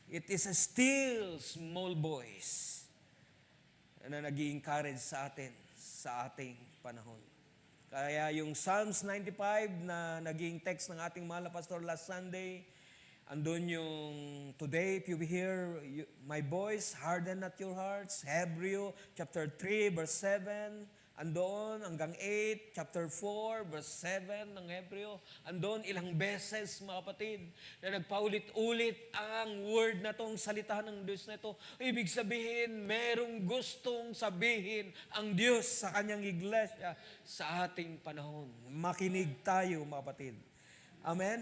It is a still small voice na nag-i-encourage sa atin sa ating panahon. Kaya yung Psalms 95 na naging text ng ating mahal na pastor last Sunday, andun yung today, if you hear my voice, harden not your hearts. Hebrew chapter 3 verse 7, andun hanggang 8, chapter 4 verse 7 ng Hebrew. Andun ilang beses, mga kapatid, na nagpaulit-ulit ang word na tong salita ng Diyos na ito. Ibig sabihin, merong gustong sabihin ang Diyos sa kanyang iglesia sa ating panahon. Makinig tayo, mga kapatid. Amen?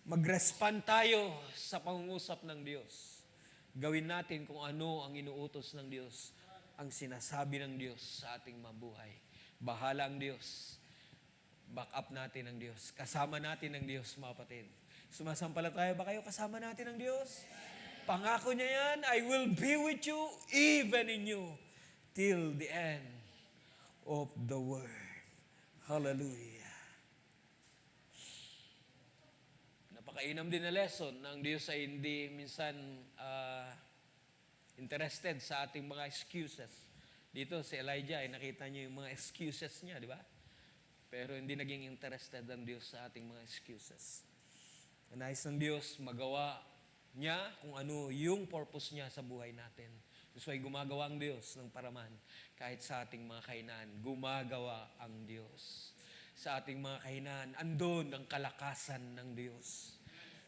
Mag-respond tayo sa pangungusap ng Diyos. Gawin natin kung ano ang inuutos ng Diyos, ang sinasabi ng Diyos sa ating mabuhay. Bahala ang Diyos. Back up natin ang Diyos. Kasama natin ang Diyos, mga kapatid. Sumasampalataya ba kayo? Kasama natin ang Diyos? Pangako niya yan, I will be with you, even in you, till the end of the world. Hallelujah. Napakainam din na lesson na ang Diyos ay hindi minsan interested sa ating mga excuses. Dito si Elijah ay nakita niyo yung mga excuses niya, di ba? Pero hindi naging interested ang Diyos sa ating mga excuses. Nais ng Diyos magawa niya kung ano yung purpose niya sa buhay natin. Gusto ay gumagawa ang Diyos ng paraman. Kahit sa ating mga kahinaan, gumagawa ang Diyos. Sa ating mga kahinaan, andun ang kalakasan ng Diyos.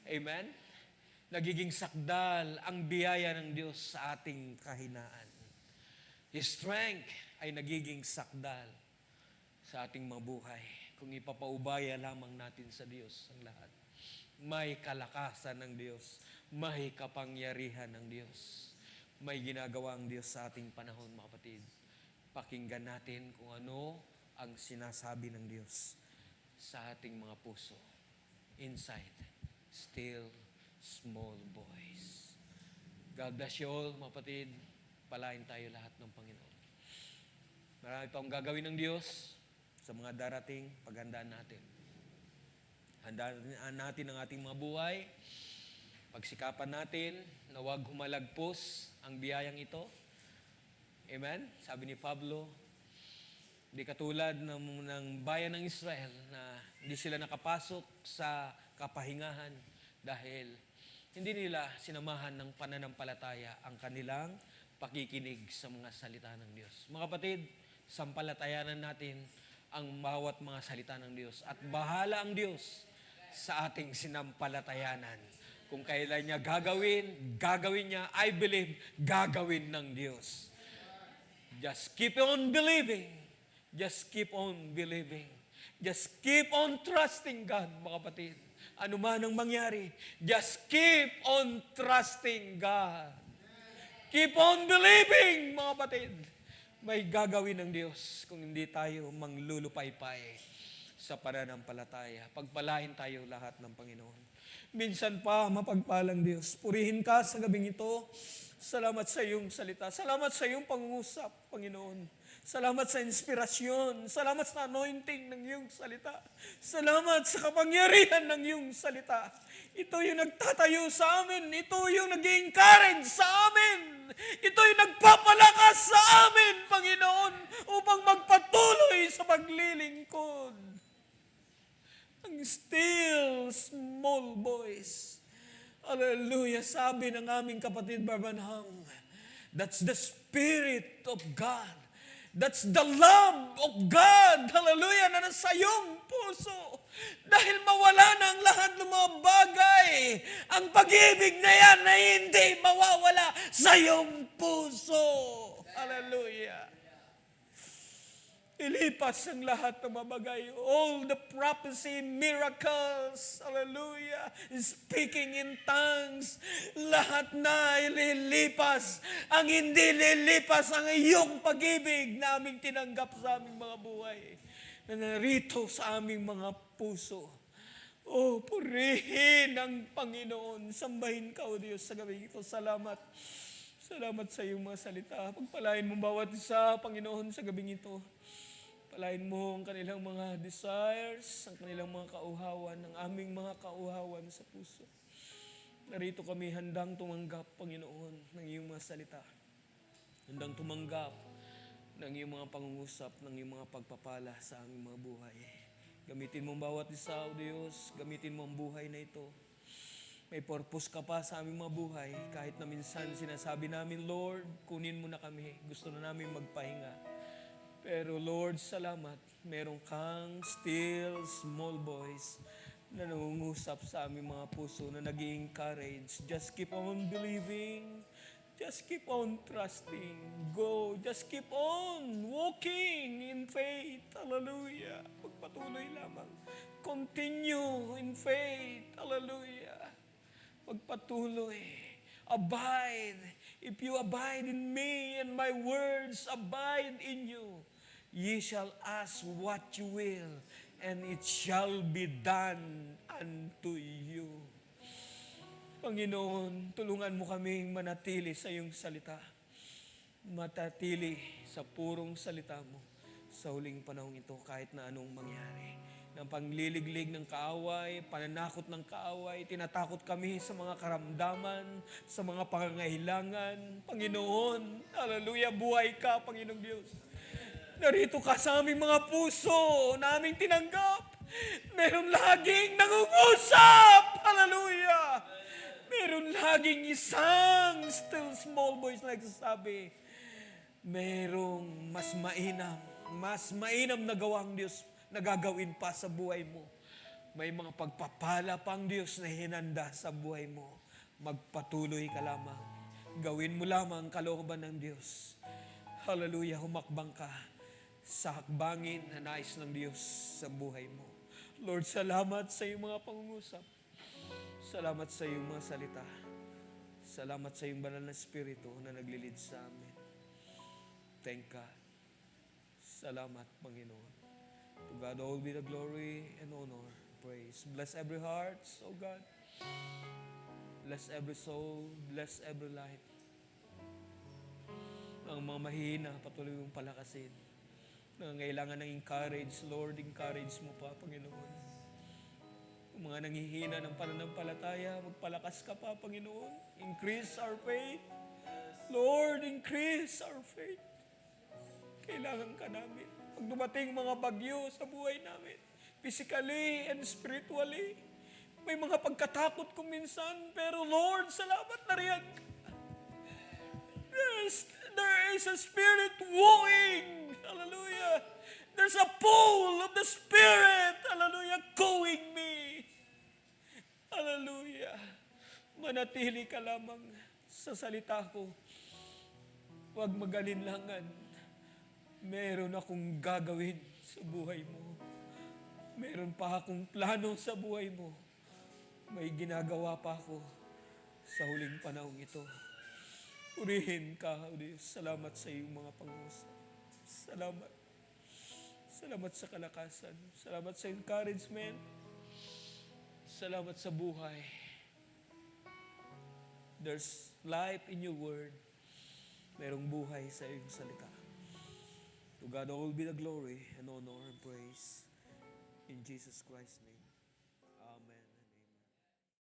Amen? Nagiging sakdal ang biyaya ng Diyos sa ating kahinaan. His strength ay nagiging sakdal sa ating mabuhay. Kung ipapaubaya lamang natin sa Diyos ang lahat. May kalakasan ng Diyos. May kapangyarihan ng Diyos. May ginagawa ang Diyos sa ating panahon, mga kapatid. Pakinggan natin kung ano ang sinasabi ng Diyos sa ating mga puso. Inside, still small voice. God bless you all, mga kapatid. Palain tayo lahat ng Panginoon. Marami pang gagawin ng Diyos sa mga darating, paghandaan natin. Handaan natin ang ating mga buhay. Pagsikapan natin na huwag humalagpos ang biyayang ito. Amen? Sabi ni Pablo, di katulad ng bayan ng Israel na hindi sila nakapasok sa kapahingahan dahil hindi nila sinamahan ng pananampalataya ang kanilang pakikinig sa mga salita ng Diyos. Mga kapatid, sampalatayanan natin ang bawat mga salita ng Diyos at bahala ang Diyos sa ating sinampalatayanan. Kung kailan niya gagawin niya, I believe, gagawin ng Diyos. Just keep on believing. Just keep on believing. Just keep on trusting God, mga kapatid. Ano man ang mangyari, just keep on trusting God. Keep on believing, mga kapatid. May gagawin ng Diyos kung hindi tayo manglulupaypay sa pananampalataya. Pagpalain tayo lahat ng Panginoon. Minsan pa, mapagpalang Diyos. Purihin ka sa gabing ito. Salamat sa iyong salita. Salamat sa iyong pangungusap, Panginoon. Salamat sa inspirasyon. Salamat sa anointing ng iyong salita. Salamat sa kapangyarihan ng iyong salita. Ito yung nagtatayo sa amin. Ito yung nag-encourage sa amin. Ito yung nagpapalakas sa amin, Panginoon, upang magpatuloy sa paglilingkod. Ang still small voice. Hallelujah. Sabi ng aming kapatid Barbanham, that's the Spirit of God. That's the love of God. Hallelujah. Na nasa iyong puso. Dahil mawala na ang lahat ng mga bagay. Ang pag-ibig na yan na hindi mawawala sa iyong puso. Hallelujah. Ilipas ang lahat ng mga bagay. All the prophecy, miracles, hallelujah, speaking in tongues, lahat na ililipas. Ang hindi lilipas ang iyong pag-ibig na aming tinanggap sa aming mga buhay. Na narito sa aming mga puso. Oh, purihin ang Panginoon. Sambahin ka, O Diyos, sa gabi ito. Salamat. Salamat sa iyong mga salita. Pagpalain mo bawat isa, Panginoon, sa gabing ito. Palain mo ang kanilang mga desires, ang kanilang mga kauhawan, ang aming mga kauhawan sa puso. Narito kami handang tumanggap, Panginoon, ng iyong mga salita. Handang tumanggap ng iyong mga pangungusap, ng iyong mga pagpapala sa aming mga buhay. Gamitin mo ang bawat isa, O Diyos. Gamitin mo ang buhay na ito. May purpose ka pa sa aming mga buhay. Kahit na minsan sinasabi namin, Lord, kunin mo na kami. Gusto na namin magpahinga. Pero Lord, salamat. Meron kang still small voice na nangungusap sa aming mga puso na nag-i-encourage. Just keep on believing. Just keep on trusting. Go. Just keep on walking in faith. Hallelujah. Pagpatuloy lamang. Continue in faith. Hallelujah. Pagpatuloy. Abide. If you abide in me and my words abide in you, ye shall ask what you will, and it shall be done unto you. Panginoon, tulungan mo kaming manatili sa iyong salita. Matatili sa purong salita mo sa huling panahon ito kahit na anong mangyari. Ng pangliliglig ng kaaway, pananakot ng kaaway, tinatakot kami sa mga karamdaman, sa mga pangangailangan. Panginoon, hallelujah, buhay ka, Panginoong Diyos. Narito ka sa aming mga puso na aming tinanggap. Meron laging nangungusap. Hallelujah. Meron laging isang still small voice na nagsasabi, merong mas mainam na gawang Diyos na gagawin pa sa buhay mo. May mga pagpapala pang Diyos na hinanda sa buhay mo. Magpatuloy ka lamang. Gawin mo lamang ang kalooban ng Diyos. Hallelujah, humakbang ka sa hakbangin na nais ng Diyos sa buhay mo. Lord, salamat sa iyong mga pangungusap. Salamat sa iyong mga salita. Salamat sa iyong banal na Espiritu na naglilid sa amin. Thank God. Salamat, Panginoon. To God all be the glory and honor, praise. Bless every heart, oh God. Bless every soul, bless every life. Ang mga mahina, patuloy mong palakasin. Nangangailangan ng encourage, Lord, encourage mo pa, Panginoon. Ang mga nanghihina ng pananampalataya, magpalakas ka pa, Panginoon. Increase our faith. Lord, increase our faith. Kailangan ka namin. Pag dumating mga bagyo sa buhay namin, physically and spiritually, may mga pagkatakot kung minsan, pero Lord, salamat na riyan ka. There is a spirit wooing. Hallelujah. There's a pull of the Spirit. Hallelujah. Going me. Hallelujah. Manatili ka lamang sa salita ko. Huwag magalinlangan. Meron akong gagawin sa buhay mo. Meron pa akong plano sa buhay mo. May ginagawa pa ako sa huling panahon ito. Purihin ka, O Diyos. Salamat sa iyong mga pangusap. Salamat. Salamat sa kalakasan. Salamat sa encouragement. Salamat sa buhay. There's life in your word. Merong buhay sa iyong salita. To God all be the glory and honor and praise. In Jesus Christ's name.